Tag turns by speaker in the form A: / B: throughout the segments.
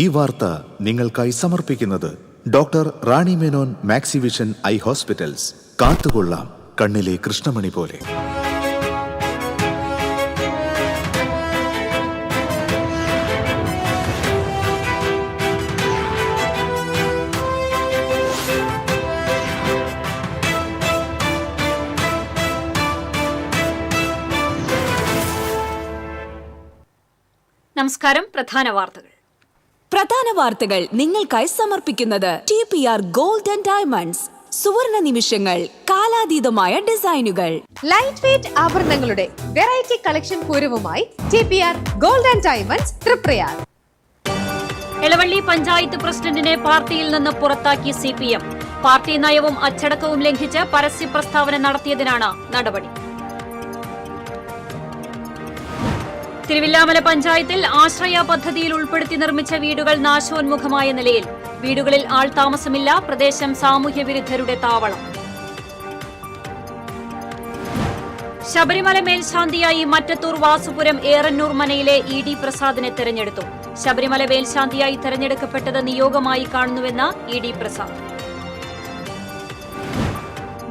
A: ഈ വാർത്ത നിങ്ങൾക്കായി സമർപ്പിക്കുന്നത് doctor Rani Menon Maxivision I hospitals. കാത്തുകൊള്ളാം കണ്ണിലെ കൃഷ്ണമണി പോലെ.
B: നമസ്കാരം. പ്രധാന വാർത്തകൾ നിങ്ങൾക്കായി സമർപ്പിക്കുന്നത് TPR ഗോൾഡ് ആൻഡ് ഡയമണ്ട്സ്. സുവർണ നിമിഷങ്ങൾ, കാലാതീതമായ ഡിസൈനുകൾ,
C: ലൈറ്റ് വെയ്റ്റ് ആഭരണങ്ങളുടെ വെറൈറ്റി കളക്ഷൻ പൂരവുമായി TPR gold and diamonds Triprayar.
B: Elavally panchayat പ്രസിഡന്റിനെ പാർട്ടിയിൽ നിന്ന് പുറത്താക്കി CPM. പാർട്ടി നയവും അച്ചടക്കവും ലംഘിച്ച് പരസ്യ പ്രസ്താവന നടത്തിയതിനാണ് നടപടി. തിരുവില്ലാമല പഞ്ചായത്തിൽ ആശ്രയ പദ്ധതിയിൽ ഉൾപ്പെടുത്തി നിർമ്മിച്ച വീടുകൾ നാശോന്മുഖമായ നിലയിൽ. വീടുകളിൽ ആൾ താമസമില്ല. പ്രദേശം സാമൂഹ്യ വിരുദ്ധരുടെ താവളം. ശബരിമല മേൽശാന്തിയായി മറ്റത്തൂർ വാസുപുരം ഏറന്നൂർ മനയിലെ ED പ്രസാദിനെ തെരഞ്ഞെടുത്തു. ശബരിമല മേൽശാന്തിയായി തെരഞ്ഞെടുക്കപ്പെട്ടത് നിയോഗമായി കാണുന്നുവെന്ന് ED പ്രസാദ്.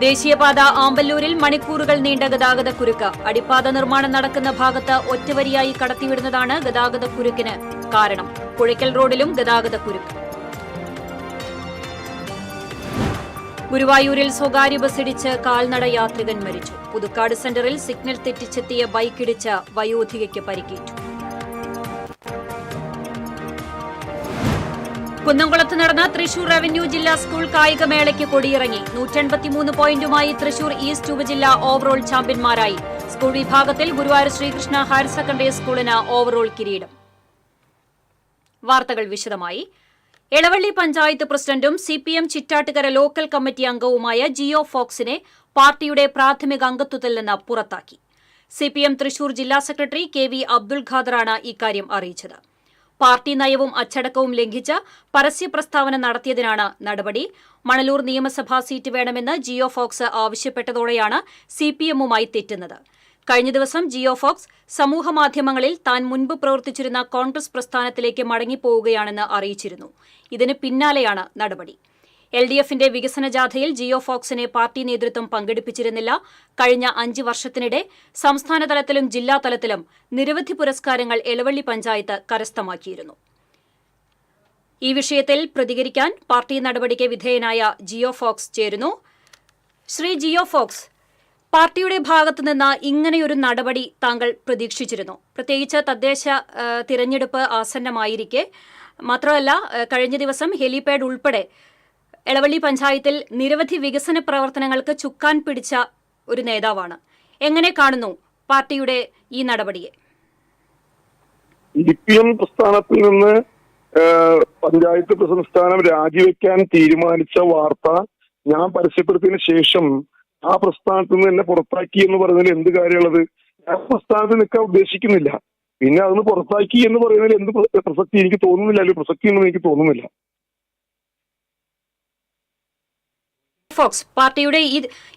B: ദേശീയപാത ആമ്പല്ലൂരിൽ മണിക്കൂറുകൾ നീണ്ട ഗതാഗതക്കുരുക്ക്. അടിപ്പാത നിർമ്മാണം നടക്കുന്ന ഭാഗത്ത് ഒറ്റവരിയായി കടത്തിവിടുന്നതാണ് ഗതാഗതക്കുരുക്കിന് കാരണം. പുഴയ്ക്കൽ റോഡിലും ഗതാഗതക്കുരുക്ക്. ഗുരുവായൂരിൽ സ്വകാര്യ ബസ്സിടിച്ച് കാൽനട യാത്രികൻ മരിച്ചു. പുതുക്കാട് സെന്ററിൽ സിഗ്നൽ തെറ്റിച്ചെത്തിയ ബൈക്കിടിച്ച് വയോധികയ്ക്ക് പരിക്കേറ്റു. കുന്നംകുളത്ത് നടന്ന തൃശൂർ റവന്യൂ ജില്ലാ സ്കൂൾ കായികമേളയ്ക്ക് കൊടിയിറങ്ങി. 183 പോയിന്റുമായി തൃശൂർ ഈസ്റ്റ് ഉപജില്ല ഓവറോൾ ചാമ്പ്യന്മാരായി. സ്കൂൾ വിഭാഗത്തിൽ ഗുരുവായൂർ ശ്രീകൃഷ്ണ ഹയർ സെക്കൻഡറി സ്കൂളിന് ഓവറോൾ കിരീടം. വാർത്തകൾ വിശദമായി. എളവള്ളി പഞ്ചായത്ത് പ്രസിഡന്റും CPM ചിറ്റാട്ടുകര ലോക്കൽ കമ്മിറ്റി അംഗവുമായ ജിയോ ഫോക്സിനെ പാർട്ടിയുടെ പ്രാഥമിക അംഗത്വത്തിൽ നിന്ന് പുറത്താക്കി. CPM തൃശൂർ ജില്ലാ സെക്രട്ടറി KV അബ്ദുൽ ഖാദറാണ് ഇക്കാര്യം അറിയിച്ചത്. പാർട്ടി നയവും അച്ചടക്കവും ലംഘിച്ച് പരസ്യ പ്രസ്താവന നടത്തിയതിനാണ് നടപടി. മണലൂർ നിയമസഭാ സീറ്റ് വേണമെന്ന് ജിയോ ഫോക്സ് ആവശ്യപ്പെട്ടതോടെയാണ് CPMുമായി തെറ്റുന്നത്. കഴിഞ്ഞ ദിവസം ജിയോ ഫോക്സ് സമൂഹമാധ്യമങ്ങളിൽ താൻ മുൻപ് പ്രവർത്തിച്ചിരുന്ന കോൺഗ്രസ് പ്രസ്ഥാനത്തിലേക്ക് മടങ്ങിപ്പോവുകയാണെന്ന് അറിയിച്ചിരുന്നു. ഇതിന് പിന്നാലെയാണ് നടപടി. LDFന്റെ വികസന ജാഥയിൽ ജിയോ ഫോക്സിനെ പാർട്ടി നേതൃത്വം പങ്കെടുപ്പിച്ചിരുന്നില്ല. കഴിഞ്ഞ 5 വർഷത്തിനിടെ സംസ്ഥാന തലത്തിലും ജില്ലാ തലത്തിലും നിരവധി പുരസ്കാരങ്ങൾ എളവള്ളി പഞ്ചായത്ത് കരസ്ഥമാക്കിയിരുന്നു. ഈ വിഷയത്തിൽ പ്രതികരിക്കാൻ പാർട്ടി നടപടിക്ക് വിധേയനായ ജിയോ ഫോക്സ് ചേരുന്നു. ശ്രീ ജിയോ ഫോക്സ്, പാർട്ടിയുടെ ഭാഗത്തുനിന്ന് ഇങ്ങനെയൊരു നടപടി താങ്കൾ പ്രതീക്ഷിച്ചിരുന്നു? പ്രത്യേകിച്ച് തദ്ദേശ തിരഞ്ഞെടുപ്പ് ആസന്നമായിരിക്കെ. മാത്രമല്ല, കഴിഞ്ഞ ദിവസം ഹെലിപാഡ് ഉൾപ്പെടെ എളവള്ളി പഞ്ചായത്തിൽ നിരവധി വികസന പ്രവർത്തനങ്ങൾക്ക് ചുക്കാൻ പിടിച്ച ഒരു നേതാവാണ്. എങ്ങനെ കാണുന്നു പാർട്ടിയുടെ ഈ നടപടിയെ?
D: CPM പ്രസ്ഥാനത്തിൽ നിന്ന് പഞ്ചായത്ത് പ്രസിഡന്റ് സ്ഥാനം രാജിവെക്കാൻ തീരുമാനിച്ച വാർത്ത ഞാൻ പരസ്യപ്പെടുത്തിയതിനു ശേഷം ആ പ്രസ്ഥാനത്ത് നിന്ന് എന്നെ പുറത്താക്കി എന്ന് പറയുന്നതിൽ എന്ത് കാര്യമുള്ളത്? ഞാൻ പ്രസ്ഥാനത്ത് നിൽക്കാൻ ഉദ്ദേശിക്കുന്നില്ല. പിന്നെ അതൊന്ന് പുറത്താക്കി എന്ന് പറയുന്നതിൽ എന്ത് പ്രസക്തി എനിക്ക് തോന്നുന്നില്ല, അല്ലെങ്കിൽ പ്രസക്തി ഒന്നും എനിക്ക് തോന്നുന്നില്ല.
B: ഫോക്സ്, പാർട്ടിയുടെ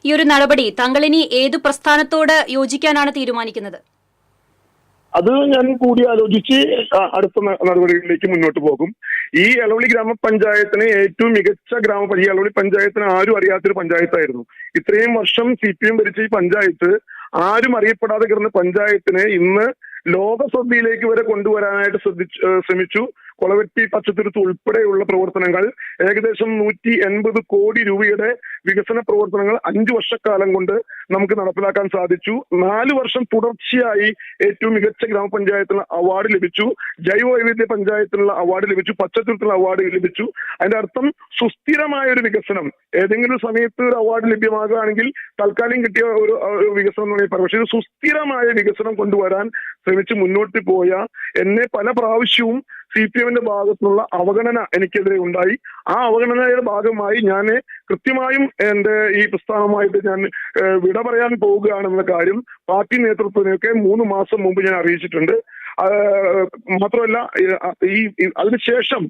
B: ഈ ഒരു നടപടി താങ്കൾ ഇനി ഏതു പ്രസ്ഥാനത്തോട് യോജിക്കാനാണ് തീരുമാനിക്കുന്നത്?
D: അത് ഞാൻ കൂടി ആലോചിച്ച് അടുത്ത നടപടികളിലേക്ക് മുന്നോട്ട് പോകും. ഈ എളവള്ളി ഗ്രാമപഞ്ചായത്തിന് ഏറ്റവും മികച്ച ഈ എളവള്ളി പഞ്ചായത്തിന് ആരും അറിയാത്തൊരു പഞ്ചായത്തായിരുന്നു. ഇത്രയും വർഷം CPM ഭരിച്ച ഈ പഞ്ചായത്ത് ആരും അറിയപ്പെടാതെ കിടന്ന പഞ്ചായത്തിനെ ഇന്ന് ലോകശ്രദ്ധയിലേക്ക് വരെ കൊണ്ടുവരാനായിട്ട് ശ്രമിച്ചു. കൊളവെട്ടി, പച്ചത്തുരുത്ത് ഉൾപ്പെടെയുള്ള പ്രവർത്തനങ്ങൾ, ഏകദേശം 180 കോടി രൂപയുടെ വികസന പ്രവർത്തനങ്ങൾ 5 വർഷക്കാലം കൊണ്ട് നമുക്ക് നടപ്പിലാക്കാൻ സാധിച്ചു. 4 വർഷം തുടർച്ചയായി ഏറ്റവും മികച്ച ഗ്രാമപഞ്ചായത്തിനുള്ള അവാർഡ് ലഭിച്ചു. ജൈവവൈവിധ്യ പഞ്ചായത്തിനുള്ള അവാർഡ് ലഭിച്ചു. പച്ചത്തുരുത്തിനുള്ള അവാർഡ് ലഭിച്ചു. അതിന്റെ അർത്ഥം സുസ്ഥിരമായ ഒരു വികസനം. ഏതെങ്കിലും സമയത്ത് ഒരു അവാർഡ് ലഭ്യമാകുകയാണെങ്കിൽ തൽക്കാലം കിട്ടിയ ഒരു വികസനം എന്ന് പറയുന്നത്, പക്ഷേ ഒരു സുസ്ഥിരമായ വികസനം കൊണ്ടുവരാൻ ശ്രമിച്ച് മുന്നോട്ട് പോയ എന്നെ പല പ്രാവശ്യവും CPMന്റെ ഭാഗത്തുനിന്നുള്ള അവഗണന എനിക്കെതിരെ ഉണ്ടായി. ആ അവഗണനയുടെ ഭാഗമായി ഞാൻ കൃത്യമായും എന്റെ ഈ പ്രസ്ഥാനമായിട്ട് ഞാൻ വിട പറയാൻ പോവുകയാണെന്ന കാര്യം പാർട്ടി നേതൃത്വത്തിനൊക്കെ 3 മാസം മുമ്പ് ഞാൻ അറിയിച്ചിട്ടുണ്ട്. മാത്രമല്ല, അതിനുശേഷം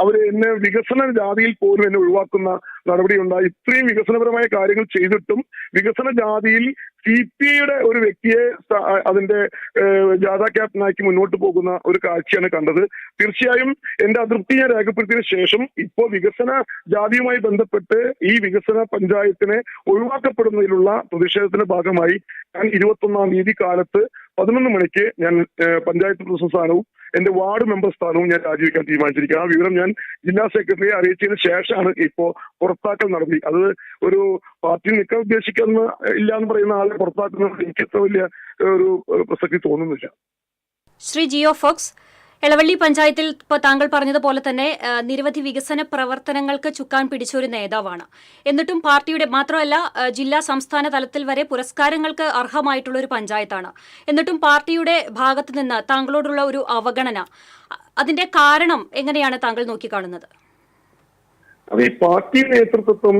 D: അവര് എന്നെ വികസന ജാതിയിൽ പോലും എന്നെ ഒഴിവാക്കുന്ന നടപടി ഉണ്ടായി. ഇത്രയും വികസനപരമായ കാര്യങ്ങൾ ചെയ്തിട്ടും വികസന ജാതിയിൽ CPIയുടെ ഒരു വ്യക്തിയെ അതിന്റെ ജാഥ ക്യാപ്റ്റനാക്കി മുന്നോട്ട് പോകുന്ന ഒരു കാഴ്ചയാണ് കണ്ടത്. തീർച്ചയായും എന്റെ അതൃപ്തി ഞാൻ രേഖപ്പെടുത്തിയതിനു ശേഷം ഇപ്പോൾ വികസന ജാതിയുമായി ബന്ധപ്പെട്ട് ഈ വികസന പഞ്ചായത്തിനെ ഒഴിവാക്കപ്പെടുന്നതിലുള്ള പ്രതിഷേധത്തിന്റെ ഭാഗമായി ഞാൻ 21-ാം തീയതി കാലത്ത് 11 മണിക്ക് ഞാൻ പഞ്ചായത്ത് പ്രസിഡന്റ് സ്ഥാനവും എന്റെ വാർഡ് മെമ്പർ സ്ഥാനവും ഞാൻ രാജിവെക്കാൻ തീരുമാനിച്ചിരിക്കുക. ആ വിവരം ഞാൻ ജില്ലാ സെക്രട്ടറിയെ അറിയിച്ചതിന് ശേഷമാണ് ഇപ്പോ പുറത്താക്കൽ നടപടി. അത് ഒരു പാർട്ടി നിൽക്കാൻ ഉദ്ദേശിക്കുന്ന ഇല്ല എന്ന് പറയുന്ന ആളെ പുറത്താക്കുന്നത് എനിക്ക് അത്ര വലിയ ഒരു പ്രസക്തി തോന്നുന്നില്ല.
B: ശ്രീ ജിയോ ഫോക്സ്, എളവള്ളി പഞ്ചായത്തിൽ ഇപ്പോൾ താങ്കൾ പറഞ്ഞതുപോലെ തന്നെ നിരവധി വികസന പ്രവർത്തനങ്ങൾക്ക് ചുക്കാൻ പിടിച്ച ഒരു നേതാവാണ്. എന്നിട്ടും പാർട്ടിയുടെ മാത്രമല്ല ജില്ലാ സംസ്ഥാന തലത്തിൽ വരെ പുരസ്കാരങ്ങൾക്ക് അർഹമായിട്ടുള്ള ഒരു പഞ്ചായത്താണ്. എന്നിട്ടും പാർട്ടിയുടെ ഭാഗത്തു നിന്ന് താങ്കളോടുള്ള ഒരു അവഗണന, അതിന്റെ കാരണം എങ്ങനെയാണ് താങ്കൾ നോക്കിക്കാണുന്നത്?
D: അത് ഈ പാർട്ടി നേതൃത്വം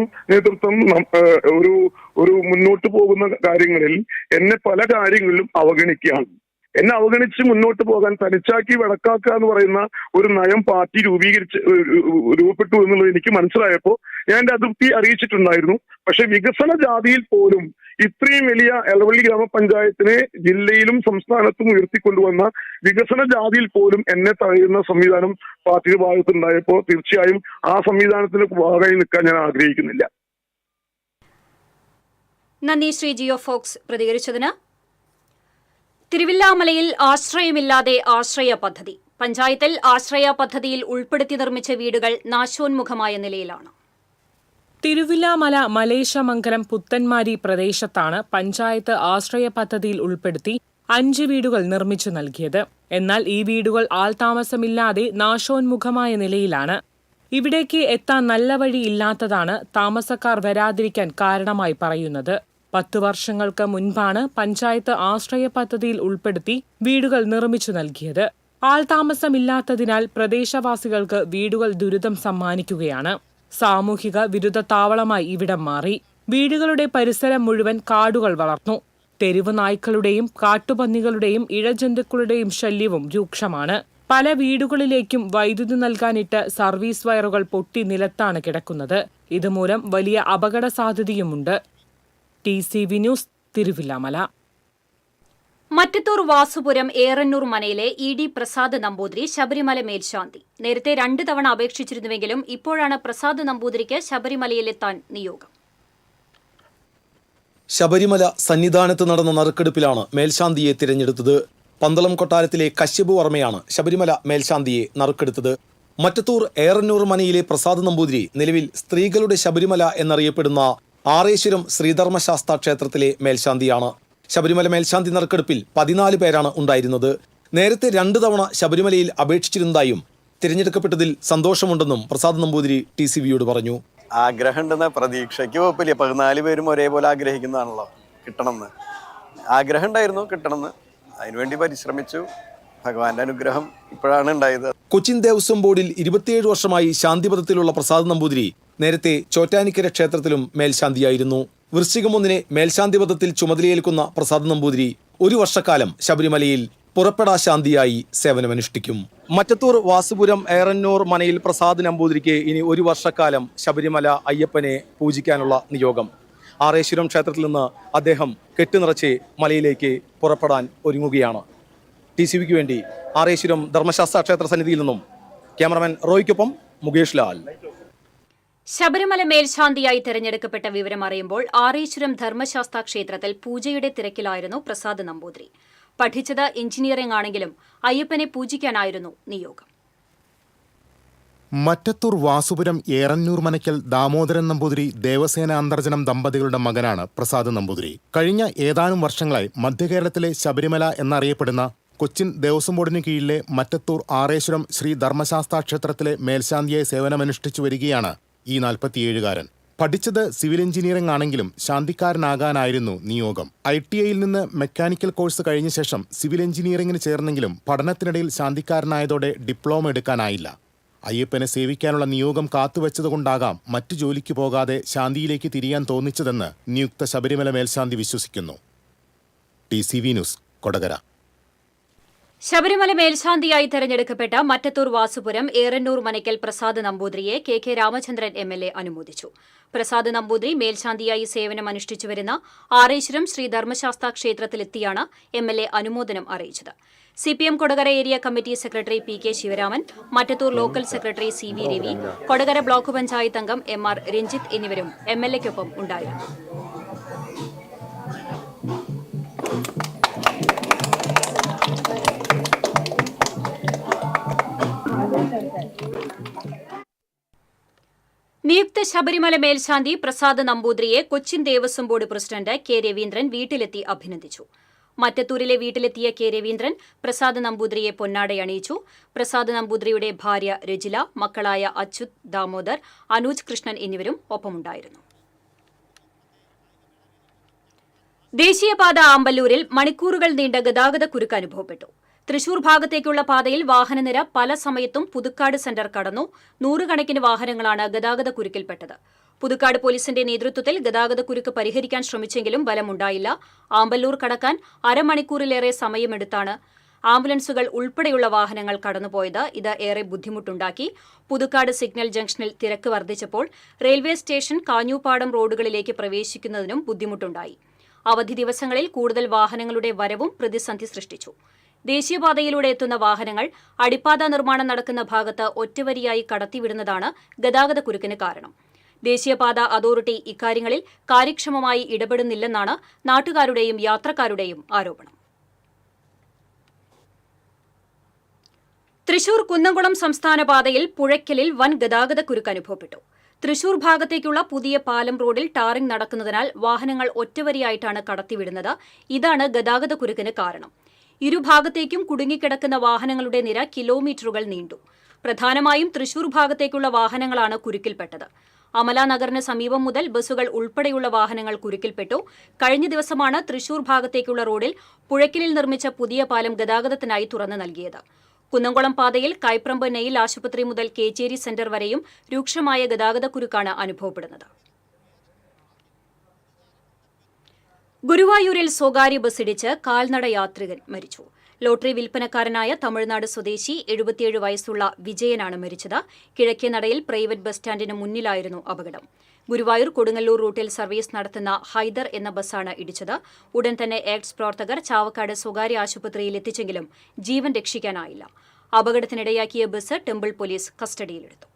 D: ഒരു മുന്നോട്ട് പോകുന്ന കാര്യങ്ങളിൽ എന്നെ പല കാര്യങ്ങളിലും അവഗണിക്കുകയാണ്. എന്നെ അവഗണിച്ച് മുന്നോട്ട് പോകാൻ തനിച്ചാക്കി വടക്കാക്കുക എന്ന് പറയുന്ന ഒരു നയം പാർട്ടി രൂപപ്പെട്ടു എന്നുള്ളത് എനിക്ക് മനസ്സിലായപ്പോൾ ഞാൻ എന്റെ അതൃപ്തി അറിയിച്ചിട്ടുണ്ടായിരുന്നു. പക്ഷെ വികസന ജാതിയിൽ പോലും ഇത്രയും വലിയ എളവള്ളി ഗ്രാമപഞ്ചായത്തിനെ ജില്ലയിലും സംസ്ഥാനത്തും ഉയർത്തിക്കൊണ്ടുവന്ന വികസന ജാതിയിൽ പോലും എന്നെ തടയുന്ന സംവിധാനം പാർട്ടിയുടെ ഭാഗത്തുണ്ടായപ്പോൾ തീർച്ചയായും ആ സംവിധാനത്തിന് ഭാഗമായി നിൽക്കാൻ ഞാൻ ആഗ്രഹിക്കുന്നില്ല.
B: നന്ദി ശ്രീ ജിയോ ഫോക്സ് പ്രതികരിച്ചതിന്. തിരുവില്ലാമലയിൽ ആശ്രയമില്ലാതെ ആശ്രയ പദ്ധതി. പഞ്ചായത്തിൽ ആശ്രയ പദ്ധതിയിൽ ഉൾപ്പെടുത്തി നിർമ്മിച്ച വീടുകൾ നാശോന്മുഖമായ നിലയിലാണ്.
E: തിരുവില്ലാമല മലേശമംഗലം പുത്തൻമാരി പ്രദേശത്താണ് പഞ്ചായത്ത് ആശ്രയ പദ്ധതിയിൽ ഉൾപ്പെടുത്തി 5 വീടുകൾ നിർമ്മിച്ചു നൽകിയത്. എന്നാൽ ഈ വീടുകൾ ആൾതാമസമില്ലാതെ നാശോന്മുഖമായ നിലയിലാണ്. ഇവിടേക്ക് എത്താൻ നല്ല വഴി ഇല്ലാത്തതാണ് താമസക്കാർ വരാതിരിക്കാൻ കാരണമായി പറയുന്നത്. 10 വർഷങ്ങൾക്ക് മുൻപാണ് പഞ്ചായത്ത് ആശ്രയ പദ്ധതിയിൽ ഉൾപ്പെടുത്തി വീടുകൾ നിർമ്മിച്ചു നൽകിയത്. ആൾതാമസമില്ലാത്തതിനാൽ പ്രദേശവാസികൾക്ക് വീടുകൾ ദുരിതം സമ്മാനിക്കുകയാണ്. സാമൂഹിക വിരുദ്ധ താവളമായി ഇവിടം മാറി. വീടുകളുടെ പരിസരം മുഴുവൻ കാടുകൾ വളർന്നു. തെരുവ് നായ്ക്കളുടെയും കാട്ടുപന്നികളുടെയും ഇഴജന്തുക്കളുടെയും ശല്യവും രൂക്ഷമാണ്. പല വീടുകളിലേക്കും വൈദ്യുതി നൽകാനിട്ട് സർവീസ് വയറുകൾ പൊട്ടി നിലത്താണ് കിടക്കുന്നത്. ഇതുമൂലം വലിയ അപകട സാധ്യതയുമുണ്ട്. TCV news, Thiruvilwamala.
B: മറ്റത്തൂർ വാസുപുരം ഏറന്നൂർ മനയിലെ ED പ്രസാദ് നമ്പൂതിരി ശബരിമല മേൽശാന്തി. നേരത്തെ 2 തവണ അപേക്ഷിച്ചിരുന്നുവെങ്കിലും ഇപ്പോഴാണ് പ്രസാദ് നമ്പൂതിരിക്ക് ശബരിമലയിലെത്താൻ നിയോഗം.
F: ശബരിമല സന്നിധാനത്ത് നടന്ന നറുക്കെടുപ്പിലാണ് മേൽശാന്തിയെ തിരഞ്ഞെടുത്തത്. പന്തളം കൊട്ടാരത്തിലെ കശ്യപ് വർമ്മയാണ് ശബരിമല മേൽശാന്തിയെ നറുക്കെടുത്തത്. മറ്റത്തൂർ ഏറന്നൂർ മനയിലെ പ്രസാദ് നമ്പൂതിരി നിലവിൽ സ്ത്രീകളുടെ ശബരിമല എന്നറിയപ്പെടുന്ന ആറേശ്വരം ശ്രീധർമ്മശാസ്താ ക്ഷേത്രത്തിലെ മേൽശാന്തിയാണ്. ശബരിമല മേൽശാന്തി നറുക്കെടുപ്പിൽ 14 പേരാണ് ഉണ്ടായിരുന്നത്. നേരത്തെ 2 തവണ ശബരിമലയിൽ അപേക്ഷിച്ചിരുന്നതായും തിരഞ്ഞെടുക്കപ്പെട്ടതിൽ സന്തോഷമുണ്ടെന്നും പ്രസാദ് നമ്പൂതിരി TCVയോട് പറഞ്ഞു.
G: ആഗ്രഹമുണ്ടെന്ന പ്രതീക്ഷയ്ക്ക് കുഴപ്പമില്ല. 14 പേരും ഒരേപോലെ ആഗ്രഹിക്കുന്നതാണല്ലോ കിട്ടണമെന്ന്. ആഗ്രഹം ഉണ്ടായിരുന്നു കിട്ടണമെന്ന്. അതിനുവേണ്ടി പരിശ്രമിച്ചു. ഭഗവാന്റെ അനുഗ്രഹം ഇപ്പോഴാണ് ഉണ്ടായത്.
F: കൊച്ചിൻ ദേവസ്വം ബോർഡിൽ 27 വർഷമായി ശാന്തിപഥത്തിലുള്ള പ്രസാദ് നമ്പൂതിരി നേരത്തെ ചോറ്റാനിക്കര ക്ഷേത്രത്തിലും മേൽശാന്തിയായിരുന്നു. വൃശ്ചികം 1 മേൽശാന്തിപഥത്തിൽ ചുമതലയേൽക്കുന്ന പ്രസാദ് നമ്പൂതിരി 1 വർഷക്കാലം ശബരിമലയിൽ പുറപ്പെടാ ശാന്തിയായി സേവനമനുഷ്ഠിക്കും. മറ്റത്തൂർ വാസുപുരം ഏറന്നൂർ മനയിൽ പ്രസാദ് നമ്പൂതിരിക്ക് ഇനി 1 വർഷക്കാലം ശബരിമല അയ്യപ്പനെ പൂജിക്കാനുള്ള നിയോഗം. ആറേശ്വരം ക്ഷേത്രത്തിൽ നിന്ന് അദ്ദേഹം കെട്ടുനിറച്ച് മലയിലേക്ക് പുറപ്പെടാൻ ഒരുങ്ങുകയാണ്. TCVക്ക് വേണ്ടി ആറേശ്വരം ധർമ്മശാസ്ത്ര ക്ഷേത്ര സന്നിധിയിൽ നിന്നും ക്യാമറമാൻ റോയ്ക്കൊപ്പം മുകേഷ് ലാൽ.
B: ശബരിമല മേൽശാന്തിയായി തെരഞ്ഞെടുക്കപ്പെട്ട വിവരം അറിയുമ്പോൾ ആറേശ്വരം ധർമ്മശാസ്ത്ര ക്ഷേത്രത്തിൽ പൂജയുടെ തിരക്കിലായിരുന്നു പ്രസാദ് നമ്പൂതിരി. പഠിച്ചത് എഞ്ചിനീയറിംഗ് ആണെങ്കിലും അയ്യപ്പനെ പൂജിക്കാനായിരുന്നു നിയോഗം.
H: മറ്റത്തൂർ വാസുപുരം ഏറന്നൂർ മനയ്ക്കൽ ദാമോദരൻ നമ്പൂതിരി ദേവസേന അന്തർജനം ദമ്പതികളുടെ മകനാണ് പ്രസാദ് നമ്പൂതിരി. കഴിഞ്ഞ ഏതാനും വർഷങ്ങളായി മധ്യകേരളത്തിലെ ശബരിമല എന്നറിയപ്പെടുന്ന കൊച്ചിൻ ദേവസ്വം ബോർഡിന് കീഴിലെ മറ്റത്തൂർ ആറേശ്വരം ശ്രീ ധർമ്മശാസ്താ ക്ഷേത്രത്തിലെ മേൽശാന്തിയായി സേവനമനുഷ്ഠിച്ചു വരികയാണ് ഈ 47-കാരൻ. പഠിച്ചത് സിവിൽ എഞ്ചിനീയറിംഗ് ആണെങ്കിലും ശാന്തിക്കാരനാകാനായിരുന്നു നിയോഗം. ITIയിൽ നിന്ന് മെക്കാനിക്കൽ കോഴ്സ് കഴിഞ്ഞ ശേഷം സിവിൽ എഞ്ചിനീയറിംഗിന് ചേർന്നെങ്കിലും പഠനത്തിനിടയിൽ ശാന്തിക്കാരനായതോടെ ഡിപ്ലോമ എടുക്കാനായില്ല. അയ്യപ്പനെ സേവിക്കാനുള്ള നിയോഗം കാത്തുവെച്ചതുകൊണ്ടാകാം മറ്റു ജോലിക്ക് പോകാതെ ശാന്തിയിലേക്ക് തിരിയാൻ തോന്നിച്ചതെന്ന് നിയുക്ത ശബരിമല മേൽശാന്തി വിശ്വസിക്കുന്നു. TCV news, Kodakara.
B: ശബരിമല മേൽശാന്തിയായി തെരഞ്ഞെടുക്കപ്പെട്ട മറ്റത്തൂർ വാസുപുരം ഏറന്നൂർ മനയ്ക്കൽ പ്രസാദ് നമ്പൂതിരിയെ കെ രാമചന്ദ്രൻ MLA അനുമോദിച്ചു. പ്രസാദ് നമ്പൂതിരി മേൽശാന്തിയായി സേവനമനുഷ്ഠിച്ചുവരുന്ന ആറേശ്വരം ശ്രീ ധർമ്മശാസ്ത്ര ക്ഷേത്രത്തിലെത്തിയാണ് MLA അനുമോദനം അറിയിച്ചത്. CPM Kodakara area committee secretary PK Sivaraman, Mattathur local secretary CV Ravi, Kodakara block panchayat അംഗം MR രഞ്ജിത്ത് എന്നിവരും MLAയ്ക്കൊപ്പം ഉണ്ടായിരുന്നു. നിയുക്ത ശബരിമല മേൽശാന്തി പ്രസാദ് നമ്പൂതിരിയെ Cochin Devaswom board president K Raveendran വീട്ടിലെത്തി അഭിനന്ദിച്ചു. മറ്റത്തൂരിലെ വീട്ടിലെത്തിയ K രവീന്ദ്രൻ പ്രസാദ് നമ്പൂതിരിയെ പൊന്നാടയണിയിച്ചു. പ്രസാദ് നമ്പൂതിരിയുടെ ഭാര്യ രജില, മക്കളായ അച്യുത്, ദാമോദർ, അനൂജ് കൃഷ്ണൻ എന്നിവരും ഒപ്പമുണ്ടായിരുന്നു. ദേശീയപാത ആമ്പല്ലൂരിൽ മണിക്കൂറുകൾ നീണ്ട ഗതാഗതക്കുരുക്ക് അനുഭവപ്പെട്ടു. തൃശൂർ ഭാഗത്തേക്കുള്ള പാതയിൽ വാഹനനിര പല സമയത്തും പുതുക്കാട് സെന്റർ കടന്നു. നൂറുകണക്കിന് വാഹനങ്ങളാണ് ഗതാഗതക്കുരുക്കിൽപ്പെട്ടത്. പുതുക്കാട് പോലീസിന്റെ നേതൃത്വത്തിൽ ഗതാഗതക്കുരുക്ക് പരിഹരിക്കാൻ ശ്രമിച്ചെങ്കിലും ഫലമുണ്ടായില്ല. ആമ്പല്ലൂർ കടക്കാൻ അരമണിക്കൂറിലേറെ സമയമെടുത്താണ് ആംബുലൻസുകൾ ഉൾപ്പെടെയുള്ള വാഹനങ്ങൾ കടന്നുപോയത്. ഇത് ഏറെ ബുദ്ധിമുട്ടുണ്ടാക്കി. പുതുക്കാട് സിഗ്നൽ ജംഗ്ഷനിൽ തിരക്ക് വർദ്ധിച്ചപ്പോൾ റെയിൽവേ സ്റ്റേഷൻ, കാഞ്ഞൂപ്പാടം റോഡുകളിലേക്ക് പ്രവേശിക്കുന്നതിനും ബുദ്ധിമുട്ടുണ്ടായി. അവധി ദിവസങ്ങളിൽ കൂടുതൽ വാഹനങ്ങളുടെ വരവും പ്രതിസന്ധി സൃഷ്ടിച്ചു. ദേശീയപാതയിലൂടെ എത്തുന്ന വാഹനങ്ങൾ അടിപ്പാത നിർമ്മാണം നടക്കുന്ന ഭാഗത്ത് ഒറ്റവരിയായി കടത്തിവിടുന്നതാണ് ഗതാഗതക്കുരുക്കിന് കാരണം. ദേശീയപാത അതോറിറ്റി ഇക്കാര്യങ്ങളിൽ കാര്യക്ഷമമായി ഇടപെടുന്നില്ലെന്നാണ് നാട്ടുകാരുടെയും യാത്രക്കാരുടെയും ആരോപണം. തൃശൂർ കുന്നംകുളം സംസ്ഥാന പാതയിൽ പുഴയ്ക്കലിൽ വൻ ഗതാഗതക്കുരുക്ക് അനുഭവപ്പെട്ടു. തൃശൂർ ഭാഗത്തേക്കുള്ള പുതിയ പാലം റോഡിൽ ടാറിംഗ് നടക്കുന്നതിനാൽ വാഹനങ്ങൾ ഒറ്റവരിയായിട്ടാണ് കടത്തിവിടുന്നത്. ഇതാണ് ഗതാഗതക്കുരുക്കിന് കാരണം. ഇരുഭാഗത്തേക്കും കുടുങ്ങിക്കിടക്കുന്ന വാഹനങ്ങളുടെ നിര കിലോമീറ്ററുകൾ നീണ്ടു. പ്രധാനമായും തൃശൂർ ഭാഗത്തേക്കുള്ള വാഹനങ്ങളാണ് കുരുക്കിൽപ്പെട്ടത്. അമല നഗറിന് സമീപം മുതൽ ബസ്സുകൾ ഉൾപ്പെടെയുള്ള വാഹനങ്ങൾ കുരുക്കിൽപ്പെട്ടു. കഴിഞ്ഞ ദിവസമാണ് തൃശൂർ ഭാഗത്തേക്കുള്ള റോഡിൽ പുഴയ്ക്കലിൽ നിർമ്മിച്ച പുതിയ പാലം ഗതാഗതത്തിനായി തുറന്നു നൽകിയത്. കുന്നംകുളം പാതയിൽ കൈപ്രമ്പ് നെയിൽ ആശുപത്രി മുതൽ കേച്ചേരി സെന്റർ വരെയും രൂക്ഷമായ ഗതാഗതക്കുരുക്കാണ് അനുഭവപ്പെടുന്നത്. ഗുരുവായൂരിൽ സ്വകാര്യ ബസ്സിടിച്ച് കാൽനട യാത്രികൻ മരിച്ചു. ലോട്ടറി വിൽപ്പനക്കാരനായ തമിഴ്നാട് സ്വദേശി 77 വയസ്സുള്ള വിജയനാണ് മരിച്ചത്. കിഴക്കേനടയിൽ പ്രൈവറ്റ് ബസ് സ്റ്റാൻഡിന് മുന്നിലായിരുന്നു അപകടം. ഗുരുവായൂർ കൊടുങ്ങല്ലൂർ റൂട്ടിൽ സർവീസ് നടത്തുന്ന ഹൈദർ എന്ന ബസ്സാണ് ഇടിച്ചത്. ഉടൻ തന്നെ എയ്ഡ്സ് പ്രവർത്തകർ ചാവക്കാട് സ്വകാര്യ ആശുപത്രിയിൽ എത്തിച്ചെങ്കിലും ജീവൻ രക്ഷിക്കാനായില്ല. അപകടത്തിനിടയാക്കിയ ബസ് ടെമ്പിൾ പോലീസ് കസ്റ്റഡിയിലെടുത്തു.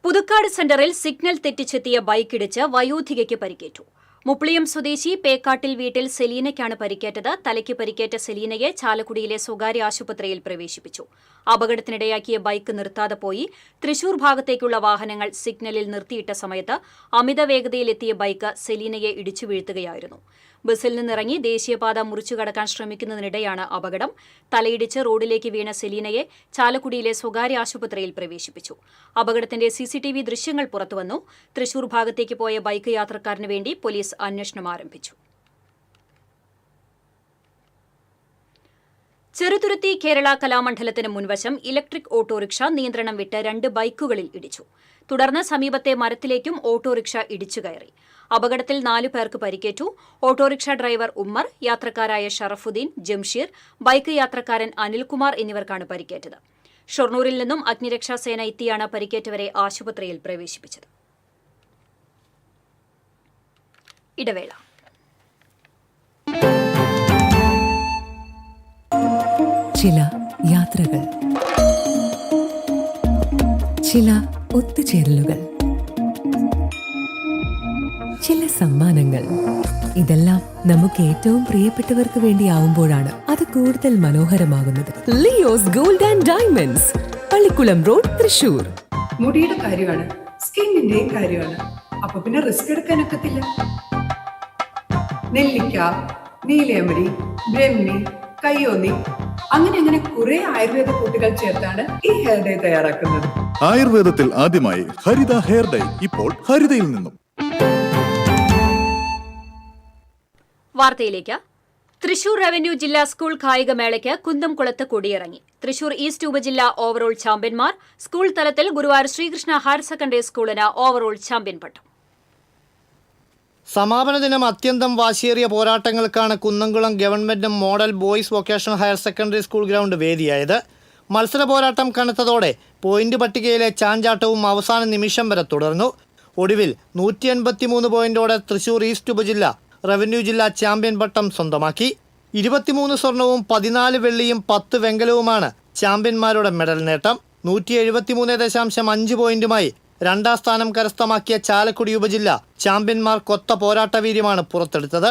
B: പുതുക്കാട് സെന്ററിൽ സിഗ്നൽ തെറ്റിച്ചെത്തിയ ബൈക്കിടിച്ച് വയോധികയ്ക്ക് പരിക്കേറ്റു. മുപ്ലിയം സ്വദേശി പേക്കാട്ടിൽ വീട്ടിൽ സെലീനയ്ക്കാണ് പരിക്കേറ്റത്. തലയ്ക്ക് പരിക്കേറ്റ സെലീനയെ ചാലക്കുടിയിലെ സ്വകാര്യ ആശുപത്രിയിൽ പ്രവേശിപ്പിച്ചു. അപകടത്തിനിടയാക്കിയ ബൈക്ക് നിർത്താതെ പോയി. തൃശൂർ ഭാഗത്തേക്കുള്ള വാഹനങ്ങൾ സിഗ്നലിൽ നിർത്തിയിട്ട സമയത്ത് അമിത വേഗതയിലെത്തിയ ബൈക്ക് സെലീനയെ ഇടിച്ചു വീഴ്ത്തുകയായിരുന്നു. ബസ്സിൽ നിന്നിറങ്ങി ദേശീയപാത മുറിച്ചുകടക്കാൻ ശ്രമിക്കുന്നതിനിടെയാണ് അപകടം. തലയിടിച്ച് റോഡിലേക്ക് വീണ സെലീനയെ ചാലക്കുടിയിലെ സ്വകാര്യ ആശുപത്രിയിൽ പ്രവേശിപ്പിച്ചു. അപകടത്തിന്റെ CCTV ദൃശ്യങ്ങൾ പുറത്തുവന്നു. തൃശൂർ ഭാഗത്തേക്ക് പോയ ബൈക്ക് യാത്രക്കാരന് വേണ്ടി പോലീസ് അന്വേഷണം ആരംഭിച്ചു. ചെറുതുരുത്തി കേരള കലാമണ്ഡലത്തിന് മുൻവശം ഇലക്ട്രിക് ഓട്ടോറിക്ഷ നിയന്ത്രണം വിട്ട് 2 ബൈക്കുകളിൽ ഇടിച്ചു. തുടർന്ന് സമീപത്തെ മരത്തിലേക്കും ഓട്ടോറിക്ഷ ഇടിച്ചു കയറി. അപകടത്തിൽ 4 പേർക്ക് പരിക്കേറ്റു. ഓട്ടോറിക്ഷ ഡ്രൈവർ ഉമ്മർ, യാത്രക്കാരായ ഷറഫുദ്ദീൻ, ജംഷീർ, ബൈക്ക് യാത്രക്കാരൻ അനിൽകുമാർ എന്നിവർക്കാണ് പരിക്കേറ്റത്. ഷൊർണൂരിൽ നിന്നും അഗ്നിരക്ഷാസേന എത്തിയാണ് പരിക്കേറ്റവരെ ആശുപത്രിയിൽ പ്രവേശിപ്പിച്ചത്. ഇടവേള.
I: ചില യാത്രകൾ, ചില ഒത്തുചേരലുകൾ, ചില സമ്മാനങ്ങൾ. ഇതെല്ലാം നമുക്ക് ഏറ്റവും പ്രിയപ്പെട്ടവർക്ക് വേണ്ടിയാവുമ്പോഴാണ് അത് കൂടുതൽ മനോഹരമാകുന്നത്. Leo's gold and diamonds, Pallikulam road, Thrissur.
J: മുടിയുടെ കാര്യമാണ്, സ്കിന്നിന്റെയും കാര്യമാണ്. അപ്പൊ പിന്നെ റിസ്ക് എടുക്കാനൊക്കത്തില്ല. നെല്ലിക്ക, നീലയമരി, ബ്രഹ്മി, കയ്യോന്നി, അങ്ങനെ കുറെ ആയുർവേദ കൂട്ടുകൾ ചേർത്താണ് ഈ ഹെയർ ഡേ തയ്യാറാക്കുന്നത്.
K: ആയുർവേദത്തിൽ ആദ്യമായി ഹരിത ഹെയർ ഡേ ഇപ്പോൾ ഹരിതയിൽ നിന്നും.
B: വാർത്തയിലേക്ക്. തൃശൂർ റവന്യൂ ജില്ലാ സ്കൂൾ കായികമേളയ്ക്ക് കുന്നംകുളത്ത് കൊടിയിറങ്ങി. തൃശൂർ ഈസ്റ്റ് ഉപജില്ലാ ഓവറോൾ ചാമ്പ്യന്മാർ. സ്കൂൾ തലത്തിൽ ഗുരുവായൂർ ശ്രീകൃഷ്ണ ഹയർ സെക്കൻഡറി സ്കൂളിന് ഓവറോൾ ചാമ്പ്യൻ പട്ടം.
L: സമാപന ദിനം അത്യന്തം വാശിയേറിയ പോരാട്ടങ്ങൾക്കാണ് Kunnamkulam government model boys vocational higher secondary school ground വേദിയായത്. മത്സര പോരാട്ടം കനത്തതോടെ പോയിന്റ് പട്ടികയിലെ ചാഞ്ചാട്ടവും അവസാന നിമിഷം വരെ തുടർന്നു. ഒടുവിൽ 183 പോയിന്റോടെ തൃശൂർ ഈസ്റ്റ് ഉപജില്ല റവന്യൂ ജില്ലാ ചാമ്പ്യൻ പട്ടം സ്വന്തമാക്കി. 23 സ്വർണവും 14 വെള്ളിയും 10 വെങ്കലവുമാണ് ചാമ്പ്യന്മാരുടെ മെഡൽ നേട്ടം. 173.5 പോയിന്റുമായി രണ്ടാം സ്ഥാനം കരസ്ഥമാക്കിയ ചാലക്കുടി ഉപജില്ല ചാമ്പ്യന്മാർ കൊത്ത പോരാട്ട വീര്യമാണ് പുറത്തെടുത്തത്.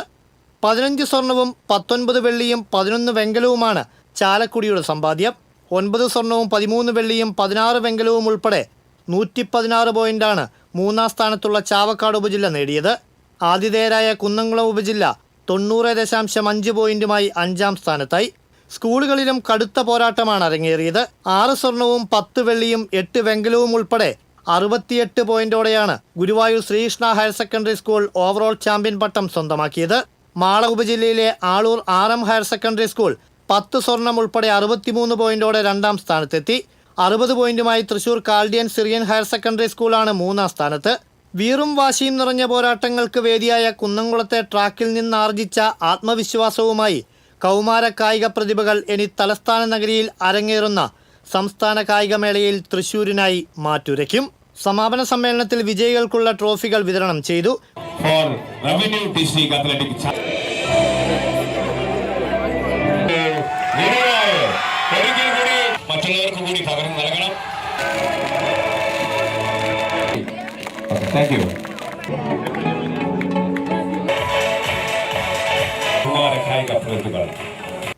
L: 15 സ്വർണവും 19 വെള്ളിയും 11 വെങ്കലവുമാണ് ചാലക്കുടിയുടെ സമ്പാദ്യം. 9 സ്വർണവും 13 വെള്ളിയും 16 വെങ്കലവും ഉൾപ്പെടെ 116 പോയിന്റാണ് മൂന്നാം സ്ഥാനത്തുള്ള ചാവക്കാട് ഉപജില്ല നേടിയത്. ആതിഥേയരായ കുന്നംകുളം ഉപജില്ല 90.5 പോയിന്റുമായി 5ാം സ്ഥാനത്തായി. സ്കൂളുകളിലും കടുത്ത പോരാട്ടമാണ് അരങ്ങേറിയത്. 6 സ്വർണവും 10 വെള്ളിയും 8 വെങ്കലവും ഉൾപ്പെടെ 68 പോയിന്റോടെയാണ് Guruvayur Sreekrishna higher secondary school overall champion പട്ടം സ്വന്തമാക്കിയത്. മാള ഉപജില്ലയിലെ Aloor RM higher secondary school 10 സ്വർണം ഉൾപ്പെടെ 63 പോയിന്റോടെ രണ്ടാം സ്ഥാനത്തെത്തി. 60 പോയിന്റുമായി Thrissur Chaldean Syrian higher secondary സ്കൂളാണ് മൂന്നാം സ്ഥാനത്ത്. വീറും വാശിയും നിറഞ്ഞ പോരാട്ടങ്ങൾക്ക് വേദിയായ കുന്നംകുളത്തെ ട്രാക്കിൽ നിന്ന് ആർജിച്ച ആത്മവിശ്വാസവുമായി കൗമാര കായിക പ്രതിഭകൾ ഇനി തലസ്ഥാന നഗരിയിൽ അരങ്ങേറുന്ന സംസ്ഥാന കായികമേളയിൽ തൃശൂരിനായി മാറ്റുരയ്ക്കും. സമാപന സമ്മേളനത്തിൽ വിജയികൾക്കുള്ള ട്രോഫികൾ വിതരണം ചെയ്തു.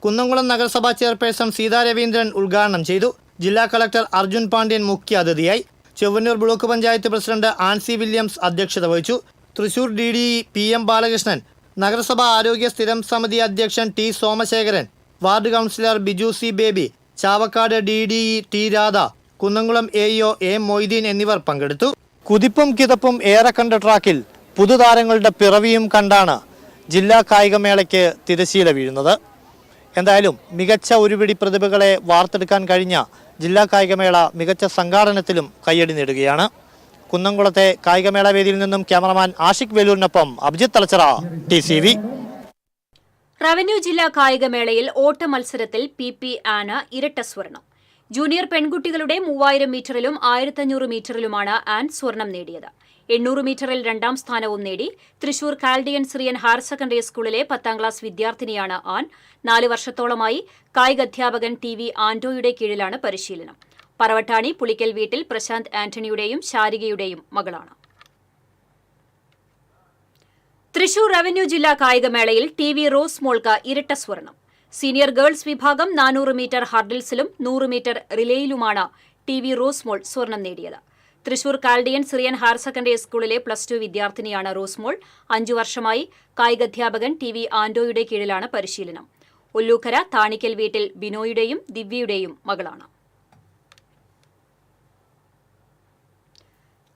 L: കുന്നംകുളം നഗരസഭാ ചെയർപേഴ്സൺ സീതാ രവീന്ദ്രൻ ഉദ്ഘാടനം ചെയ്തു. ജില്ലാ കളക്ടർ അർജുൻ പാണ്ഡ്യൻ മുഖ്യ അതിഥിയായി. Chowannur block panchayat president Ancy Williams അധ്യക്ഷത വഹിച്ചു. തൃശൂർ DDE PM ബാലകൃഷ്ണൻ, നഗരസഭാ ആരോഗ്യ സ്ഥിരം സമിതി അധ്യക്ഷൻ T Somasekharan, ward councillor Biju C Baby, Chavakkad DDE T Radha, Kunnamkulam AEO A Moideen എന്നിവർ പങ്കെടുത്തു. കുതിപ്പും കിതപ്പും ഏറെ കണ്ട ട്രാക്കിൽ പുതുതാരങ്ങളുടെ പിറവിയും കണ്ടാണ് ജില്ലാ കായികമേളയ്ക്ക് തിരശീല വീഴുന്നത്. എന്തായാലും മികച്ച ഒരുപിടി പ്രതിഭകളെ വാർത്തെടുക്കാൻ കഴിഞ്ഞ ജില്ലാ കായികമേള മികച്ച സംഘാടനത്തിലും കയ്യടി നേടുകയാണ്. കുന്നംകുളത്തെ കായികമേള വേദിയിൽ നിന്നും ക്യാമറമാൻ ആഷിഖ് വേലൂരിനൊപ്പം അഭിജിത്ത് തലച്ചറ, TCV.
B: റവന്യൂ ജില്ലാ കായികമേളയിൽ ഓട്ട മത്സരത്തിൽ PP ആന ഇരട്ട സ്വർണം. ജൂനിയർ പെൺകുട്ടികളുടെ 3000 മീറ്ററിലും 1500 മീറ്ററിലുമാണ് ആൻ സ്വർണം നേടിയത്. 800 മീറ്ററിൽ രണ്ടാം സ്ഥാനവും നേടി. Thrissur Chaldean Syrian higher secondary സ്കൂളിലെ 10ാം ക്ലാസ് വിദ്യാർത്ഥിനിയാണ് ആൻ. 4 വർഷത്തോളമായി കായികാധ്യാപകൻ TV ആന്റോയുടെ കീഴിലാണ് പരിശീലനം. പറവട്ടാണി പുളിക്കൽ വീട്ടിൽ പ്രശാന്ത് ആന്റണിയുടെയും ശാരികയുടെയും മകളാണ്. തൃശൂർ റവന്യൂ ജില്ലാ കായികമേളയിൽ TV റോസ് മോൾക്ക് ഇരട്ട സ്വർണം. സീനിയർ ഗേൾസ് വിഭാഗം 400 മീറ്റർ ഹർഡിൽസിലും 100 മീറ്റർ റിലേയിലുമാണ് TV റോസ് മോൾ സ്വർണം നേടിയത്. Thrissur Chaldean Syrian higher secondary സ്കൂളിലെ +2 വിദ്യാർത്ഥിനിയാണ് റോസ്മോൾ. 5 വർഷമായി കായികാധ്യാപകൻ TV ആന്റോയുടെ കീഴിലാണ് പരിശീലനം. ഒല്ലൂക്കര താണിക്കൽ വീട്ടിൽ ബിനോയുടെയും ദിവ്യയുടെയും മകളാണ്.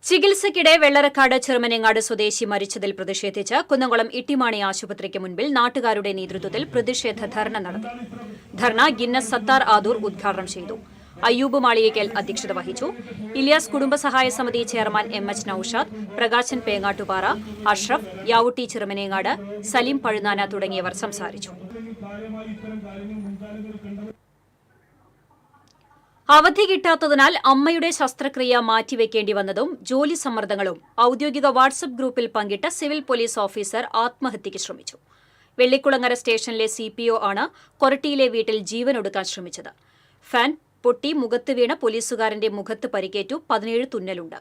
B: ചികിത്സയ്ക്കിടെ വെള്ളറക്കാട് ചെറുമനങ്ങാട് സ്വദേശി മരിച്ചതിൽ പ്രതിഷേധിച്ച് കുന്നംകുളം ഇട്ടിമാണി ആശുപത്രിക്ക് മുൻപിൽ നാട്ടുകാരുടെ നേതൃത്വത്തിൽ പ്രതിഷേധ ധർണ നടത്തി. ധർണ ഗിന്നസ് സത്താർ ആദൂർ ഉദ്ഘാടനം ചെയ്തു. അയ്യൂബ് മാളിയേക്കൽ അധ്യക്ഷത വഹിച്ചു. ഇലിയാസ് കുടുംബസഹായ സമിതി ചെയർമാൻ MH നൌഷാദ്, പ്രകാശൻ പേങ്ങാട്ടുപാറ, അഷ്റഫ്, യാവുട്ടി ചെറുമനേങ്ങാട്, സലീം പഴുനാന തുടങ്ങിയവർ സംസാരിച്ചു. അവധി കിട്ടാത്തതിനാൽ അമ്മയുടെ ശസ്ത്രക്രിയ മാറ്റിവെക്കേണ്ടി വന്നതും ജോലി സമ്മർദ്ദങ്ങളും ഔദ്യോഗിക വാട്സ്ആപ്പ് ഗ്രൂപ്പിൽ പങ്കിട്ട സിവിൽ പോലീസ് ഓഫീസർ ആത്മഹത്യയ്ക്ക് ശ്രമിച്ചു. വെള്ളിക്കുളങ്ങര സ്റ്റേഷനിലെ CPO ആണ് കൊരട്ടിയിലെ വീട്ടിൽ ജീവനൊടുക്കാൻ ശ്രമിച്ചത്. ഫാൻ പൊട്ടി മുഖത്ത് വീണ പോലീസുകാരന്റെ മുഖത്ത് പരിക്കേറ്റു. 17 തുന്നലുണ്ട്.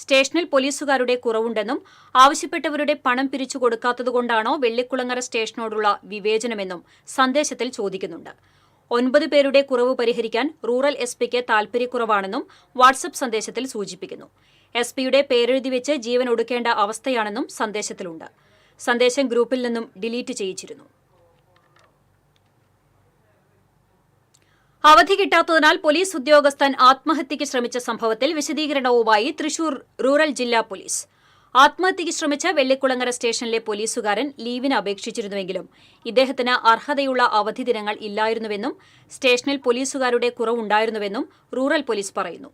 B: സ്റ്റേഷനിൽ പോലീസുകാരുടെ കുറവുണ്ടെന്നും ആവശ്യപ്പെട്ടവരുടെ പണം പിരിച്ചു കൊടുക്കാത്തതുകൊണ്ടാണോ വെള്ളിക്കുളങ്ങര സ്റ്റേഷനോടുള്ള വിവേചനമെന്നും സന്ദേശത്തിൽ ചോദിക്കുന്നുണ്ട്. 9 പേരുടെ കുറവ് പരിഹരിക്കാൻ റൂറൽ SP-ക്ക് താൽപര്യക്കുറവാണെന്നും വാട്സ്ആപ്പ് സന്ദേശത്തിൽ സൂചിപ്പിക്കുന്നു. SP-യുടെ പേരെഴുതി വെച്ച് ജീവൻ ഒടുക്കേണ്ട അവസ്ഥയാണെന്നും സന്ദേശത്തിലുണ്ട്. സന്ദേശം ഗ്രൂപ്പിൽ നിന്നും ഡിലീറ്റ് ചെയ്യിച്ചിരുന്നു. അവധി കിട്ടാത്തതിനാൽ പോലീസ് ഉദ്യോഗസ്ഥൻ ആത്മഹത്യയ്ക്ക് ശ്രമിച്ച സംഭവത്തിൽ വിശദീകരണവുമായി തൃശൂർ റൂറൽ ജില്ലാ പോലീസ്. ആത്മഹത്യയ്ക്ക് ശ്രമിച്ച വെള്ളിക്കുളങ്ങര സ്റ്റേഷനിലെ പോലീസുകാരൻ ലീവിന് അപേക്ഷിച്ചിരുന്നുവെങ്കിലും ഇദ്ദേഹത്തിന് അർഹതയുള്ള അവധി ദിനങ്ങൾ ഇല്ലായിരുന്നുവെന്നും സ്റ്റേഷനിൽ പോലീസുകാരുടെ കുറവുണ്ടായിരുന്നുവെന്നും റൂറൽ പോലീസ് പറയുന്നു.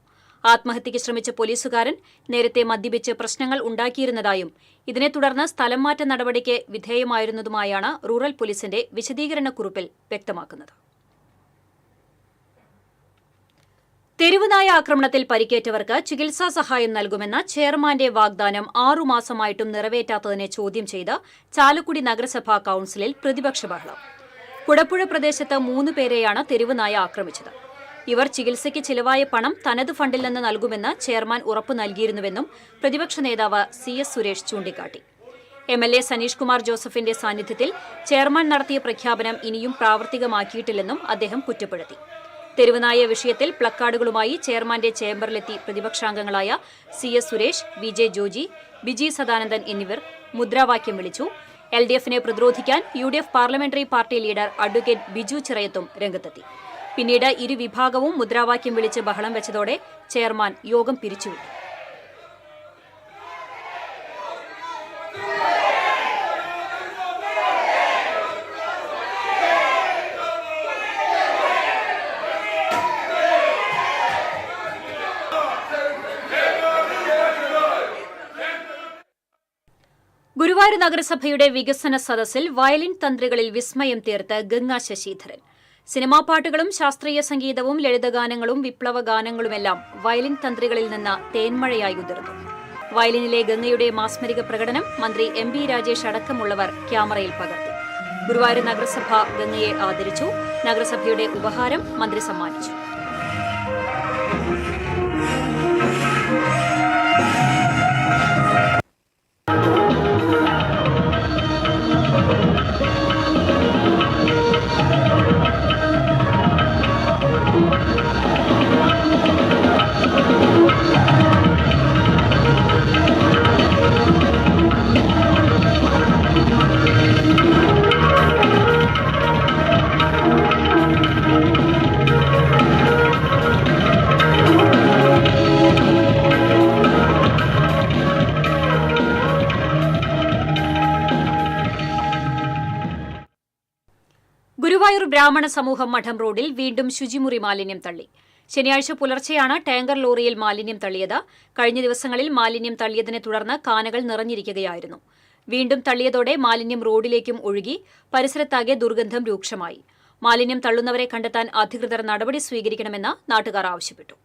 B: ആത്മഹത്യയ്ക്ക് ശ്രമിച്ച പോലീസുകാരൻ നേരത്തെ മദ്യപിച്ച് പ്രശ്നങ്ങൾ ഉണ്ടാക്കിയിരുന്നതായും ഇതിനെ തുടർന്ന് സ്ഥലം മാറ്റ നടപടിക്ക് വിധേയമായിരുന്നതുമായാണ് റൂറൽ പോലീസിന്റെ വിശദീകരണക്കുറിപ്പിൽ വ്യക്തമാക്കുന്നത്. തെരുവുനായ ആക്രമണത്തിൽ പരിക്കേറ്റവർക്ക് ചികിത്സാ സഹായം നൽകുമെന്ന ചെയർമാന്റെ വാഗ്ദാനം 6 മാസമായിട്ടും നിറവേറ്റാത്തതിനെ ചോദ്യം ചെയ്ത് ചാലക്കുടി നഗരസഭാ കൌൺസിലിൽ പ്രതിപക്ഷ ബഹളം. കുടപ്പുഴ പ്രദേശത്ത് 3 പേരെയാണ് തെരുവുനായ ആക്രമിച്ചത്. ഇവർ ചികിത്സയ്ക്ക് ചിലവായ പണം തനത് ഫണ്ടിൽ നിന്ന് നൽകുമെന്ന് ചെയർമാൻ ഉറപ്പു നൽകിയിരുന്നുവെന്നും പ്രതിപക്ഷ നേതാവ് CS സുരേഷ് ചൂണ്ടിക്കാട്ടി. MLA സനീഷ് കുമാർ ജോസഫിന്റെ സാന്നിധ്യത്തിൽ ചെയർമാൻ നടത്തിയ പ്രഖ്യാപനം ഇനിയും പ്രാവർത്തികമാക്കിയിട്ടില്ലെന്നും അദ്ദേഹം കുറ്റപ്പെടുത്തി. തെരുവുനായ വിഷയത്തിൽ പ്ലക്കാർഡുകളുമായി ചെയർമാന്റെ ചേംബറിലെത്തി പ്രതിപക്ഷാംഗങ്ങളായ CS സുരേഷ്, VJ ജോജി, ബിജി സദാനന്ദൻ എന്നിവർ മുദ്രാവാക്യം വിളിച്ചു. LDFനെ പ്രതിരോധിക്കാൻ UDF parliamentary party leader advocate Biju ചിറയത്തും രംഗത്തെത്തി. പിന്നീട് ഇരുവിഭാഗവും മുദ്രാവാക്യം വിളിച്ച് ബഹളം വെച്ചതോടെ ചെയർമാൻ യോഗം പിരിച്ചുവിട്ടു. ഗുരുവായൂർ നഗരസഭയുടെ വികസന സദസ്സിൽ വയലിൻ തന്ത്രികളിൽ വിസ്മയം തീർത്ത് ഗംഗാ ശശിധരൻ. സിനിമാ പാട്ടുകളും ശാസ്ത്രീയ സംഗീതവും ലളിതഗാനങ്ങളും വിപ്ലവ ഗാനങ്ങളുമെല്ലാം വയലിൻ തന്ത്രികളിൽ നിന്ന് തേന്മഴയായി ഉതിർന്നു. വയലിനിലെ ഗംഗയുടെ മാസ്മരിക പ്രകടനം മന്ത്രി MB രാജേഷ് അടക്കമുള്ളവർ ക്യാമറയിൽ പകർത്തി. ഗുരുവായൂർ നഗരസഭ ഗംഗയെ ആദരിച്ചു. നഗരസഭയുടെ ഉപഹാരം മന്ത്രി സമ്മാനിച്ചു. ഗുരുവായൂർ ബ്രാഹ്മണ സമൂഹം മഠം റോഡിൽ വീണ്ടും ശുചിമുറി മാലിന്യം തള്ളി. ശനിയാഴ്ച പുലർച്ചെയാണ് ടാങ്കർ ലോറിയിൽ മാലിന്യം തള്ളിയത്. കഴിഞ്ഞ ദിവസങ്ങളിൽ മാലിന്യം തള്ളിയതിനെ തുടർന്ന് കാനകൾ നിറഞ്ഞിരിക്കുകയായിരുന്നു. വീണ്ടും തള്ളിയതോടെ മാലിന്യം റോഡിലേക്കും ഒഴുകി പരിസരത്താകെ ദുർഗന്ധം രൂക്ഷമായി. മാലിന്യം തള്ളുന്നവരെ കണ്ടെത്താൻ അധികൃതർ നടപടി സ്വീകരിക്കണമെന്ന് നാട്ടുകാർ ആവശ്യപ്പെട്ടു.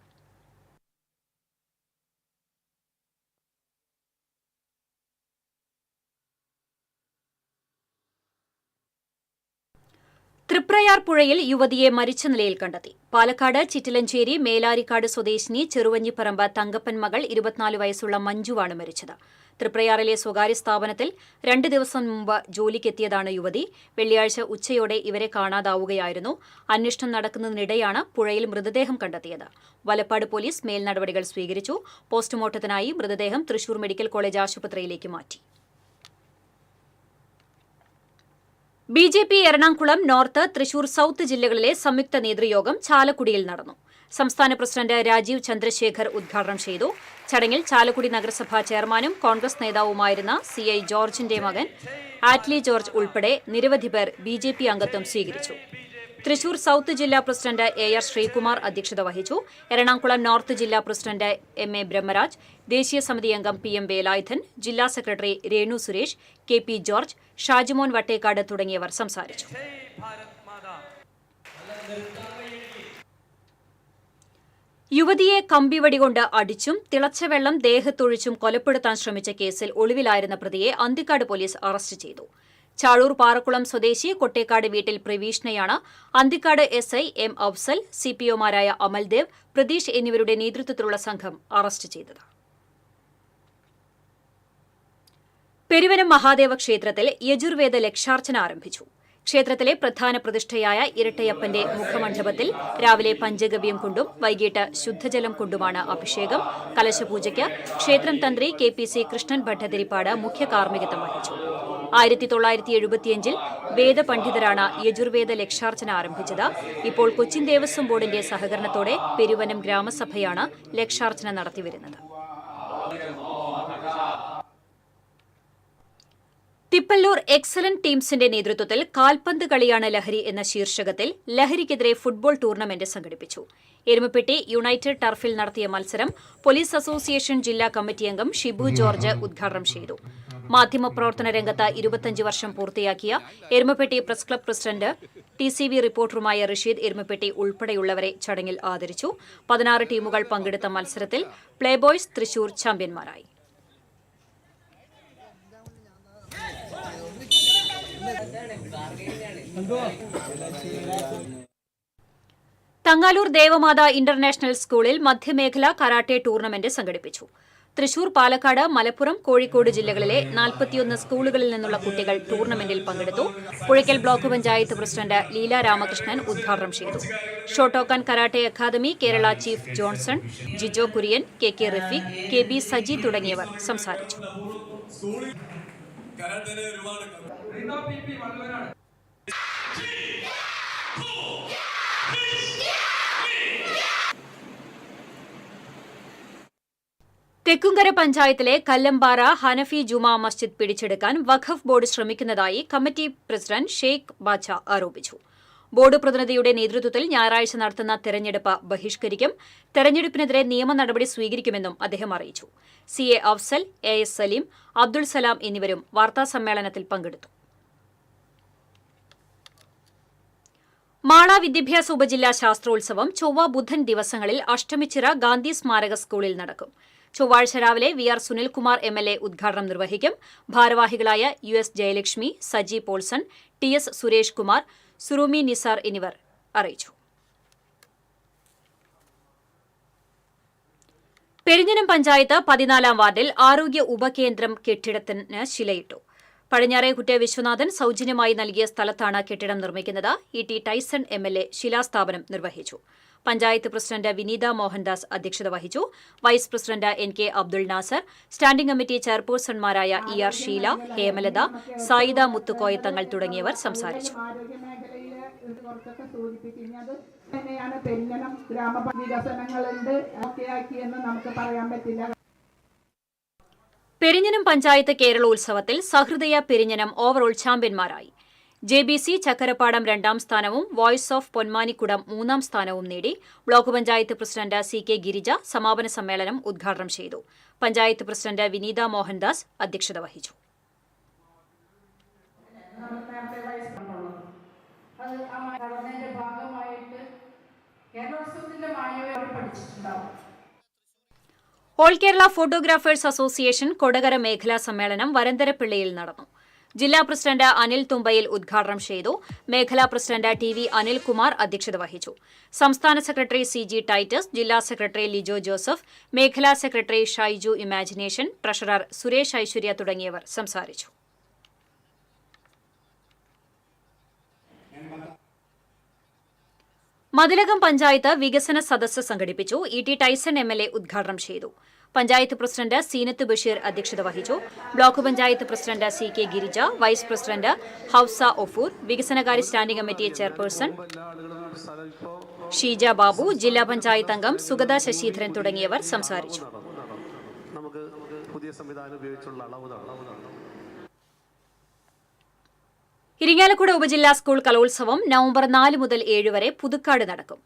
B: തൃപ്രയാർ പുഴയിൽ യുവതിയെ മരിച്ച നിലയിൽ കണ്ടെത്തി. പാലക്കാട് ചിറ്റിലഞ്ചേരി മേലാരിക്കാട് സ്വദേശിനി ചെറുവഞ്ഞിപ്പറമ്പ് തങ്കപ്പൻ മകൾ 24 വയസ്സുള്ള മഞ്ജുവാണ് മരിച്ചത്. തൃപ്രയാറിലെ സ്വകാര്യ സ്ഥാപനത്തിൽ 2 ദിവസം മുമ്പ് ജോലിക്കെത്തിയതാണ് യുവതി. വെള്ളിയാഴ്ച ഉച്ചയോടെ ഇവരെ കാണാതാവുകയായിരുന്നു. അന്വേഷണം നടക്കുന്നതിനിടെയാണ് പുഴയിൽ മൃതദേഹം കണ്ടെത്തിയത്. വലപ്പാട് പോലീസ് മേൽനടപടികൾ സ്വീകരിച്ചു. പോസ്റ്റ്മോർട്ടത്തിനായി മൃതദേഹം തൃശൂർ മെഡിക്കൽ കോളേജ് ആശുപത്രിയിലേക്ക് മാറ്റി. BJP Ernakulam north, Thrissur south ജില്ലകളിലെ സംയുക്ത നേതൃയോഗം ചാലക്കുടിയിൽ നടന്നു. സംസ്ഥാന പ്രസിഡന്റ് രാജീവ് ചന്ദ്രശേഖർ ഉദ്ഘാടനം ചെയ്തു. ചടങ്ങിൽ ചാലക്കുടി നഗരസഭാ ചെയർമാനും കോൺഗ്രസ് നേതാവുമായിരുന്ന CI ജോർജിന്റെ മകൻ ആറ്റ്ലി ജോർജ് ഉൾപ്പെടെ നിരവധി പേർ BJP അംഗത്വം സ്വീകരിച്ചു. തൃശൂർ സൌത്ത് ജില്ലാ പ്രസിഡന്റ് AR ശ്രീകുമാർ അധ്യക്ഷത വഹിച്ചു. എറണാകുളം നോർത്ത് ജില്ലാ പ്രസിഡന്റ് MA ബ്രഹ്മരാജ്, ദേശീയ സമിതി അംഗം PM വേലായുധൻ, ജില്ലാ secretary Renu Suresh, KP George, Shajimon Vattekkad തുടങ്ങിയവർ സംസാരിച്ചു. യുവതിയെ കമ്പിവടികൊണ്ട് അടിച്ചും തിളച്ച വെള്ളം ദേഹത്തൊഴിച്ചും കൊലപ്പെടുത്താൻ ശ്രമിച്ച കേസിൽ ഒളിവിലായിരുന്ന പ്രതിയെ അന്തിക്കാട് പോലീസ് അറസ്റ്റ് ചെയ്തു. ചാഴൂർ പാറക്കുളം സ്വദേശി കൊട്ടേക്കാട് വീട്ടിൽ പ്രവീഷ്ണയാണ് അന്തിക്കാട് SI M അഫ്സൽ, CPOമാരായ അമൽദേവ്, പ്രതീഷ് എന്നിവരുടെ നേതൃത്വത്തിലുള്ള സംഘം അറസ്റ്റ് ചെയ്തത്. പെരുവനം മഹാദേവ ക്ഷേത്രത്തിൽ യജുർവേദ ലക്ഷാർച്ചന ആരംഭിച്ചു. ക്ഷേത്രത്തിലെ പ്രധാന പ്രതിഷ്ഠയായ ഇരട്ടയപ്പന്റെ മുഖമണ്ഡപത്തിൽ രാവിലെ പഞ്ചഗവ്യം കൊണ്ടും വൈകിട്ട് ശുദ്ധജലം കൊണ്ടുമാണ് അഭിഷേകം. കലശപൂജയ്ക്ക് ക്ഷേത്രം തന്ത്രി KPC കൃഷ്ണൻ ഭട്ടതിരിപ്പാട് മുഖ്യ കാർമ്മികത്വം വഹിച്ചു. 1975 വേദപണ്ഡിതരാണ് യജുർവേദ ലക്ഷാർച്ചന ആരംഭിച്ചത്. ഇപ്പോൾ കൊച്ചിൻ ദേവസ്വം ബോർഡിന്റെ സഹകരണത്തോടെ പെരുവനം ഗ്രാമസഭയാണ് ലക്ഷാർച്ചന നടത്തിവരുന്നത്. തിപ്പല്ലൂർ എക്സലന്റ് ടീംസിന്റെ നേതൃത്വത്തിൽ കാൽപന്ത് കളിയാണ് ലഹരി എന്ന ശീർഷകത്തിൽ ലഹരിക്കെതിരെ ഫുട്ബോൾ ടൂർണമെന്റ് സംഘടിപ്പിച്ചു. എരുമപ്പെട്ടി യുണൈറ്റഡ് ടർഫിൽ നടത്തിയ മത്സരം പോലീസ് അസോസിയേഷൻ ജില്ലാ കമ്മിറ്റി അംഗം ഷിബു ജോർജ് ഉദ്ഘാടനം ചെയ്തു. മാധ്യമപ്രവർത്തന രംഗത്ത് 25 വർഷം പൂർത്തിയാക്കിയ Erumapetty press club president TCV റിപ്പോർട്ടറുമായ റഷീദ് എരുമപ്പെട്ടി ഉൾപ്പെടെയുള്ളവരെ ചടങ്ങിൽ ആദരിച്ചു. 16 ടീമുകൾ പങ്കെടുത്ത മത്സരത്തിൽ പ്ലേബോയ്സ് തൃശൂർ ചാമ്പ്യന്മാരായി. തങ്ങാലൂർ ദേവമാതാ ഇന്റർനാഷണൽ സ്കൂളിൽ മധ്യമേഖലാ കരാട്ടെ ടൂർണമെന്റ് സംഘടിപ്പിച്ചു. തൃശൂർ, പാലക്കാട്, മലപ്പുറം, കോഴിക്കോട് ജില്ലകളിലെ 41 സ്കൂളുകളിൽ നിന്നുള്ള കുട്ടികൾ ടൂർണമെന്റിൽ പങ്കെടുത്തു. പുഴയ്ക്കൽ ബ്ലോക്ക് പഞ്ചായത്ത് പ്രസിഡന്റ് ലീല രാമകൃഷ്ണൻ ഉദ്ഘാടനം ചെയ്തു. Shotokan karate academy Kerala chief Johnson, Jijo Kurian, KK Rafeeq, KB Saji തുടങ്ങിയവർ സംസാരിച്ചു. തെക്കുംകര പഞ്ചായത്തിലെ കല്ലമ്പാറ ഹനഫി ജുമാ മസ്ജിദ് പിടിച്ചെടുക്കാൻ വഖഫ് ബോർഡ് ശ്രമിക്കുന്നതായി കമ്മിറ്റി പ്രസിഡന്റ് ഷെയ്ഖ് ബാച്ച ആരോപിച്ചു. ബോർഡ് പ്രതിനിധിയുടെ നേതൃത്വത്തിൽ ഞായറാഴ്ച നടത്തുന്ന തെരഞ്ഞെടുപ്പ് ബഹിഷ്കരിക്കും. തെരഞ്ഞെടുപ്പിനെതിരെ നിയമ നടപടി സ്വീകരിക്കുമെന്നും അദ്ദേഹം അറിയിച്ചു. CA അഫ്സൽ, AS സലീം, അബ്ദുൾ സലാം എന്നിവരും വാർത്താസമ്മേളനത്തിൽ പങ്കെടുത്തു. മാള വിദ്യാഭ്യാസ ഉപജില്ലാ ശാസ്ത്രോത്സവം ചൊവ്വ, ബുധൻ ദിവസങ്ങളിൽ അഷ്ടമിച്ചിറ ഗാന്ധി സ്മാരക സ്കൂളിൽ നടക്കും. ചൊവ്വാഴ്ച രാവിലെ VR സുനിൽകുമാർ MLA ഉദ്ഘാടനം നിർവഹിക്കും. ഭാരവാഹികളായ US ജയലക്ഷ്മി, സജി പോൾസൺ, TS സുരേഷ് കുമാർ, സുറുമി നിസാർ എന്നിവർ അറിയിച്ചു. പെരിഞ്ഞനം പഞ്ചായത്ത് 14-ാം വാർഡിൽ ആരോഗ്യ ഉപകേന്ദ്രം കെട്ടിടത്തിന് ശിലയിട്ടു. പടിഞ്ഞാറേക്കുറ്റ വിശ്വനാഥൻ സൌജന്യമായി നൽകിയ സ്ഥലത്താണ് കെട്ടിടം നിർമ്മിക്കുന്നത്. ET ടൈസൺ MLA ശിലാസ്ഥാപനം നിർവഹിച്ചു. പഞ്ചായത്ത് പ്രസിഡന്റ് വിനീത മോഹൻദാസ് അധ്യക്ഷത വഹിച്ചു. Vice president NK Abdul Nasar, standing committee ചെയർപേഴ്സൺമാരായ ER ഷീല, ഹേമലത, സായിദ മുത്തുക്കോയത്തങ്ങൾ തുടങ്ങിയവർ സംസാരിച്ചു. പെരിഞ്ഞനം പഞ്ചായത്ത് കേരളോത്സവത്തിൽ സഹൃദയ പെരിഞ്ഞനം ഓവറോൾ ചാമ്പ്യന്മാരായി. JBC ചക്കരപ്പാടം 2ാം സ്ഥാനവും വോയ്സ് ഓഫ് പൊന്മാനിക്കുടം 3ാം സ്ഥാനവും നേടി. Block panchayat president CK Girija സമാപന സമ്മേളനം ഉദ്ഘാടനം ചെയ്തു. പഞ്ചായത്ത് പ്രസിഡന്റ് വിനീത മോഹൻദാസ് അധ്യക്ഷത വഹിച്ചു. All Kerala photographers association Kodakara മേഖലാ സമ്മേളനം വരന്തരപ്പിള്ളയിൽ നടന്നു. ജില്ലാ പ്രസിഡന്റ് അനിൽ തുമ്പയിൽ ഉദ്ഘാടനം ചെയ്തു. മേഖലാ പ്രസിഡന്റ് TV അനിൽകുമാർ അധ്യക്ഷത വഹിച്ചു. സംസ്ഥാന സെക്രട്ടറി CG ടൈറ്റസ്, ജില്ലാ സെക്രട്ടറി ലിജോ ജോസഫ്, മേഖലാ secretary Shaiju imagination, treasurer Suresh Aishwarya തുടങ്ങിയവർ സംസാരിച്ചു. മതിലകം പഞ്ചായത്ത് വികസന സദസ്സ് സംഘടിപ്പിച്ചു. ET ടൈസൺ MLA ഉദ്ഘാടനം ചെയ്തു. പഞ്ചായത്ത് പ്രസിഡന്റ് സീനത്ത് ബഷീർ അധ്യക്ഷത വഹിച്ചു. Block panchayat president CK Girija, vice president ഹൌസ ഒഫൂർ, വികസനകാര്യ standing committee chairperson Sheeja Babu, ജില്ലാ പഞ്ചായത്ത് അംഗം സുഗത ശശിധരൻ തുടങ്ങിയവർ സംസാരിച്ചു. ഇരിങ്ങാലക്കുട ഉപജില്ലാ സ്കൂൾ കലോത്സവം നവംബർ 4 മുതൽ 7 വരെ പുതുക്കാട് നടക്കും.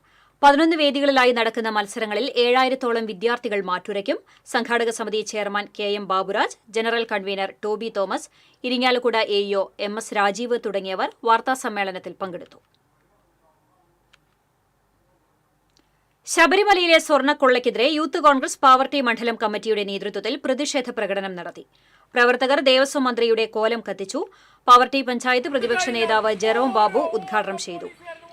B: 11 വേദികളിലായി നടക്കുന്ന മത്സരങ്ങളിൽ 7000-ഓളം വിദ്യാർത്ഥികൾ മാറ്റുരയ്ക്കും. സംഘാടക സമിതി chairman KM Baburaj, general convener Toby Thomas, Irinjalakuda AEO MS Rajeev തുടങ്ങിയവർ വാർത്താസമ്മേളനത്തിൽ പങ്കെടുത്തു. ശബരിമലയിലെ സ്വർണ്ണക്കൊള്ളയ്ക്കെതിരെ യൂത്ത് കോൺഗ്രസ് പാവർട്ടി മണ്ഡലം കമ്മിറ്റിയുടെ നേതൃത്വത്തിൽ പ്രതിഷേധ പ്രകടനം നടത്തി. പ്രവർത്തകർ ദേവസ്വം മന്ത്രിയുടെ കോലം കത്തിച്ചു. പാവർട്ടി പഞ്ചായത്ത് പ്രതിപക്ഷ നേതാവ് ജെറോം ബാബു ഉദ്ഘാടനം ചെയ്തു.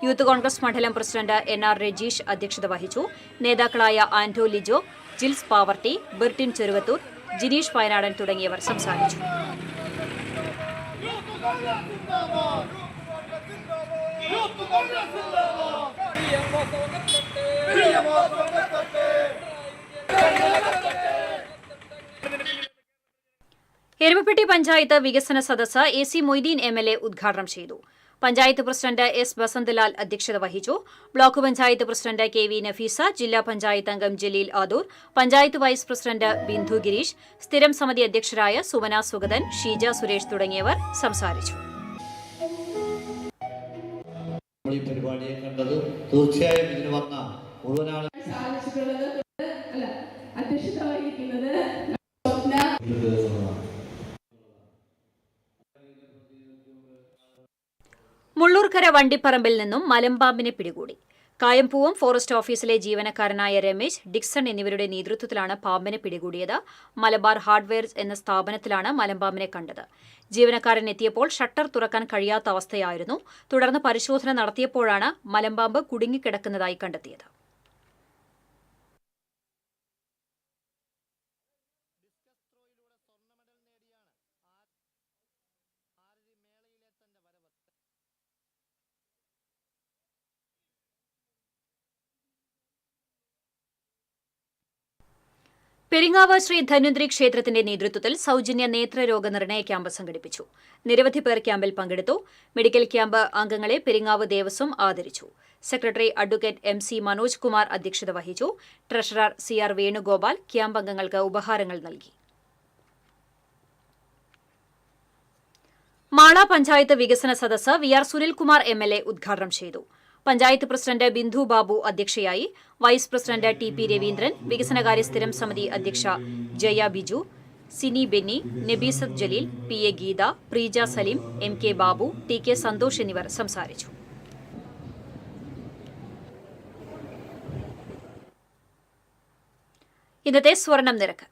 B: യൂത്ത് കോൺഗ്രസ് മണ്ഡലം പ്രസിഡന്റ് NR രജീഷ് അധ്യക്ഷത വഹിച്ചു. നേതാക്കളായ ആന്റോ ലിജോ, ജിൽസ് പാവർട്ടി, ബെർട്ടിൻ ചെറുവത്തൂർ, ജിനീഷ് വയനാടൻ തുടങ്ങിയവർ സംസാരിച്ചു. എരുമപ്പെട്ടി പഞ്ചായത്ത് വികസന സദസ്സ് AC മൊയ്തീൻ MLA ഉദ്ഘാടനം ചെയ്തു. പഞ്ചായത്ത് പ്രസിഡന്റ് എസ് ബസന്തലാൽ അധ്യക്ഷത വഹിച്ചു. Block panchayat president K V Nafeesa, ജില്ലാ പഞ്ചായത്ത് അംഗം ജലീൽ ആദൂർ, പഞ്ചായത്ത് വൈസ് പ്രസിഡന്റ് ബിന്ദു ഗിരീഷ്, സ്ഥിരം സമിതി അധ്യക്ഷരായ സുമന സുഗതൻ, ഷീജ സുരേഷ് തുടങ്ങിയവർ സംസാരിച്ചു.
L: പരിപാടിയെ കണ്ടത് തീർച്ചയായും ഇതിന് വന്ന മുഴുവനാണ്
B: മുള്ളൂർക്കര വണ്ടിപ്പറമ്പിൽ നിന്നും മലമ്പാമ്പിനെ പിടികൂടി. കായംപൂവം ഫോറസ്റ്റ് ഓഫീസിലെ ജീവനക്കാരനായ രമേശ്, ഡിക്സൺ എന്നിവരുടെ നേതൃത്വത്തിലാണ് പാമ്പിനെ പിടികൂടിയത്. മലബാർ ഹാർഡ്വെയർസ് എന്ന സ്ഥാപനത്തിലാണ് മലമ്പാമ്പിനെ കണ്ടത്. ജീവനക്കാരൻ എത്തിയപ്പോൾ ഷട്ടർ തുറക്കാൻ കഴിയാത്ത അവസ്ഥയായിരുന്നു. തുടർന്ന് പരിശോധന നടത്തിയപ്പോഴാണ് മലമ്പാമ്പ് കുടുങ്ങിക്കിടക്കുന്നതായി കണ്ടെത്തിയത്. പെരിങ്ങാവ് ശ്രീ ധന്വന്തരി ക്ഷേത്രത്തിന്റെ നേതൃത്വത്തിൽ സൌജന്യ നേത്രരോഗ നിർണയ ക്യാമ്പ് സംഘടിപ്പിച്ചു. നിരവധി പേർ ക്യാമ്പിൽ പങ്കെടുത്തു. മെഡിക്കൽ ക്യാമ്പ് അംഗങ്ങളെ പെരിങ്ങാവ് ദേവസ്വം ആദരിച്ചു. Secretary advocate M C Manoj Kumar അധ്യക്ഷത വഹിച്ചു. Treasurer C R Venugopal camp അംഗങ്ങൾക്ക് ഉപഹാരങ്ങൾ നൽകി. മാള പഞ്ചായത്ത് വികസന സദസ്സ് വി ആർ സുനിൽകുമാർ MLA ഉദ്ഘാടനം ചെയ്തു. പഞ്ചായത്ത് പ്രസിഡന്റ് ബിന്ദു ബാബു അധ്യക്ഷയായി. Vice president T P Raveendran, വികസനകാര്യ സ്ഥിരം സമിതി അധ്യക്ഷ Jaya Biju, Sini Benny, Nabeesath Jaleel, PA Geetha, Preeja Saleem, MK Babu, TK Santhosh എന്നിവർ സംസാരിച്ചു. ഇന്നത്തെ സ്വർണം നിരക്ക്.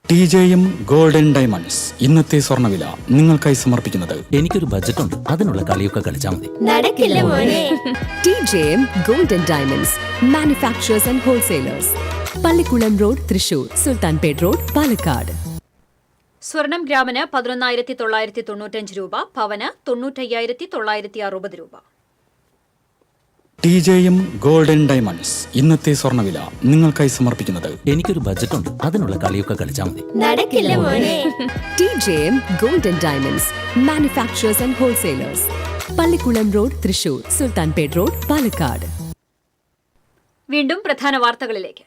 M: TJM ഗോൾഡൻ ഡയമണ്ട്സ് ഇന്നത്തെ സ്വർണ്ണവില നിങ്ങൾക്കായി സമർപ്പിക്കുന്നത്.
N: എനിക്കൊരു ബജറ്റ് ഉണ്ട്, അതിനുള്ള കളിയൊക്കെ കളിച്ചാൽ മതി.
I: നടക്കില്ല മോനെ. TJM golden diamonds manufacturers and wholesalers, Pallikulam road, Thrissur, Sultanpet road, Palakkad.
B: സ്വർണം ഗ്രാമിന് 11,995 രൂപ, പവന് 95,960 രൂപ.
M: TJM ഗോൾഡൻ ഡയമണ്ട്സ് ഇന്നത്തെ സ്വർണ്ണവില നിങ്ങൾക്കായി സമർപ്പിക്കുന്നത്.
N: എനിക്കൊരു ബജറ്റ് ഉണ്ട്, അതിനുള്ള കളിയൊക്കെ കളിച്ചാൽ മതി.
I: നടക്കില്ല മോനെ. TJM golden diamonds manufacturers and wholesalers, Pallikulam road, Thrissur, Sultanpet road, Palakkad.
B: വീണ്ടും പ്രധാന വാർത്തകളിലേക്ക്.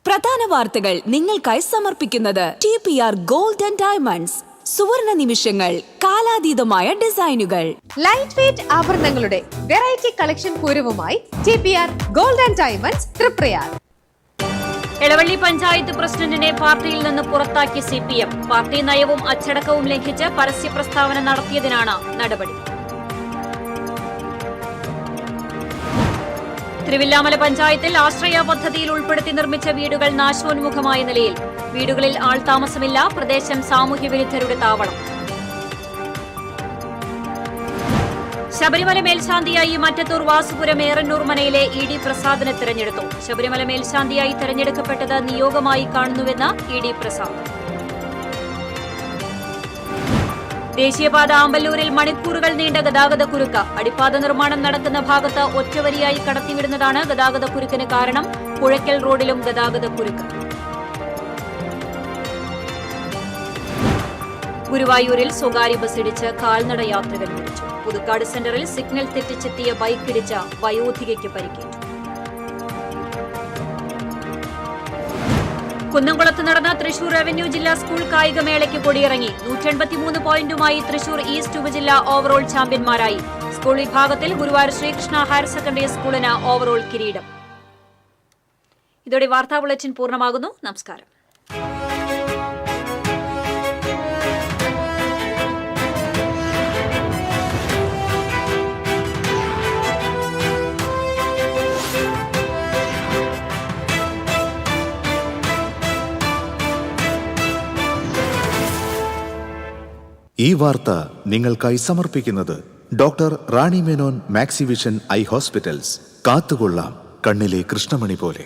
O: പ്രധാന വാർത്തകൾ നിങ്ങൾക്കായി സമർപ്പിക്കുന്നത് TPR ഗോൾഡൻ ഡയമണ്ട്സ്. സുവർണ നിമിഷങ്ങൾ, കാലാതീതമായ ഡിസൈനുകൾ.
C: ലൈറ്റ് വെയ്റ്റ് ആഭരണങ്ങളുടെ വെറൈറ്റി കളക്ഷൻ പൂരവുമായി TPR golden diamonds, Triprayar.
B: Elavally panchayat പ്രസിഡന്റിനെ പാർട്ടിയിൽ നിന്ന് പുറത്താക്കി CPM. പാർട്ടി നയവും അച്ചടക്കവും ലംഘിച്ച് പരസ്യ പ്രസ്താവന നടത്തിയതിനാണ് നടപടി. തിരുവില്ലാമല പഞ്ചായത്തിൽ ആശ്രയ പദ്ധതിയിൽ ഉൾപ്പെടുത്തി നിർമ്മിച്ച വീടുകൾ നാശോന്മുഖമായ നിലയിൽ. വീടുകളിൽ ആൾതാമസമില്ല. പ്രദേശം സാമൂഹ്യവിരുദ്ധരുടെ താവളം. ശബരിമല മേൽശാന്തിയായി മറ്റത്തൂർ വാസുപുരം ഏറന്നൂർ മനയിലെ ED പ്രസാദിനെ തെരഞ്ഞെടുത്തു. ശബരിമല മേൽശാന്തിയായി തെരഞ്ഞെടുക്കപ്പെട്ടത് നിയോഗമായി കാണുന്നുവെന്ന് ED പ്രസാദ്. ദേശീയപാത ആമ്പല്ലൂരിൽ മണിക്കൂറുകൾ നീണ്ട ഗതാഗതക്കുരുക്ക്. അടിപ്പാത നിർമ്മാണം നടക്കുന്ന ഭാഗത്ത് ഒറ്റവരിയായി കടത്തിവിടുന്നതാണ് ഗതാഗതക്കുരുക്കിന് കാരണം. പുഴയ്ക്കൽ റോഡിലും ഗതാഗതക്കുരുക്ക്. ഗുരുവായൂരിൽ സ്വകാര്യ ബസ് ഇടിച്ച് കാൽനട യാത്രികൻ മരിച്ചു. പുതുക്കാട് സെന്ററിൽ സിഗ്നൽ തെറ്റിച്ചെത്തിയ ബൈക്ക് ഇടിച്ച വയോധികയ്ക്ക് പരിക്കേറ്റു. കുന്നംകുളത്ത് നടന്ന തൃശൂർ റവന്യൂ ജില്ലാ സ്കൂൾ കായികമേളയ്ക്ക് കൊടിയിറങ്ങി. 183 പോയിന്റുമായി തൃശൂർ ഈസ്റ്റ് ഉപജില്ല ഓവറോൾ ചാമ്പ്യന്മാരായി. സ്കൂൾ വിഭാഗത്തിൽ ഗുരുവായൂർ ശ്രീകൃഷ്ണ ഹയർ സെക്കൻഡറി സ്കൂളിന് ഓവറോൾ കിരീടം. ഇതോടെ വാർത്താ ബുള്ളറ്റിൻ പൂർണ്ണമാകുന്നു. നമസ്കാരം.
A: ഈ വാർത്ത നിങ്ങൾക്കായി സമർപ്പിക്കുന്നത് doctor Rani Menon Maxivision I hospitals. കാത്തുകൊള്ളാം കണ്ണിലെ കൃഷ്ണമണി പോലെ.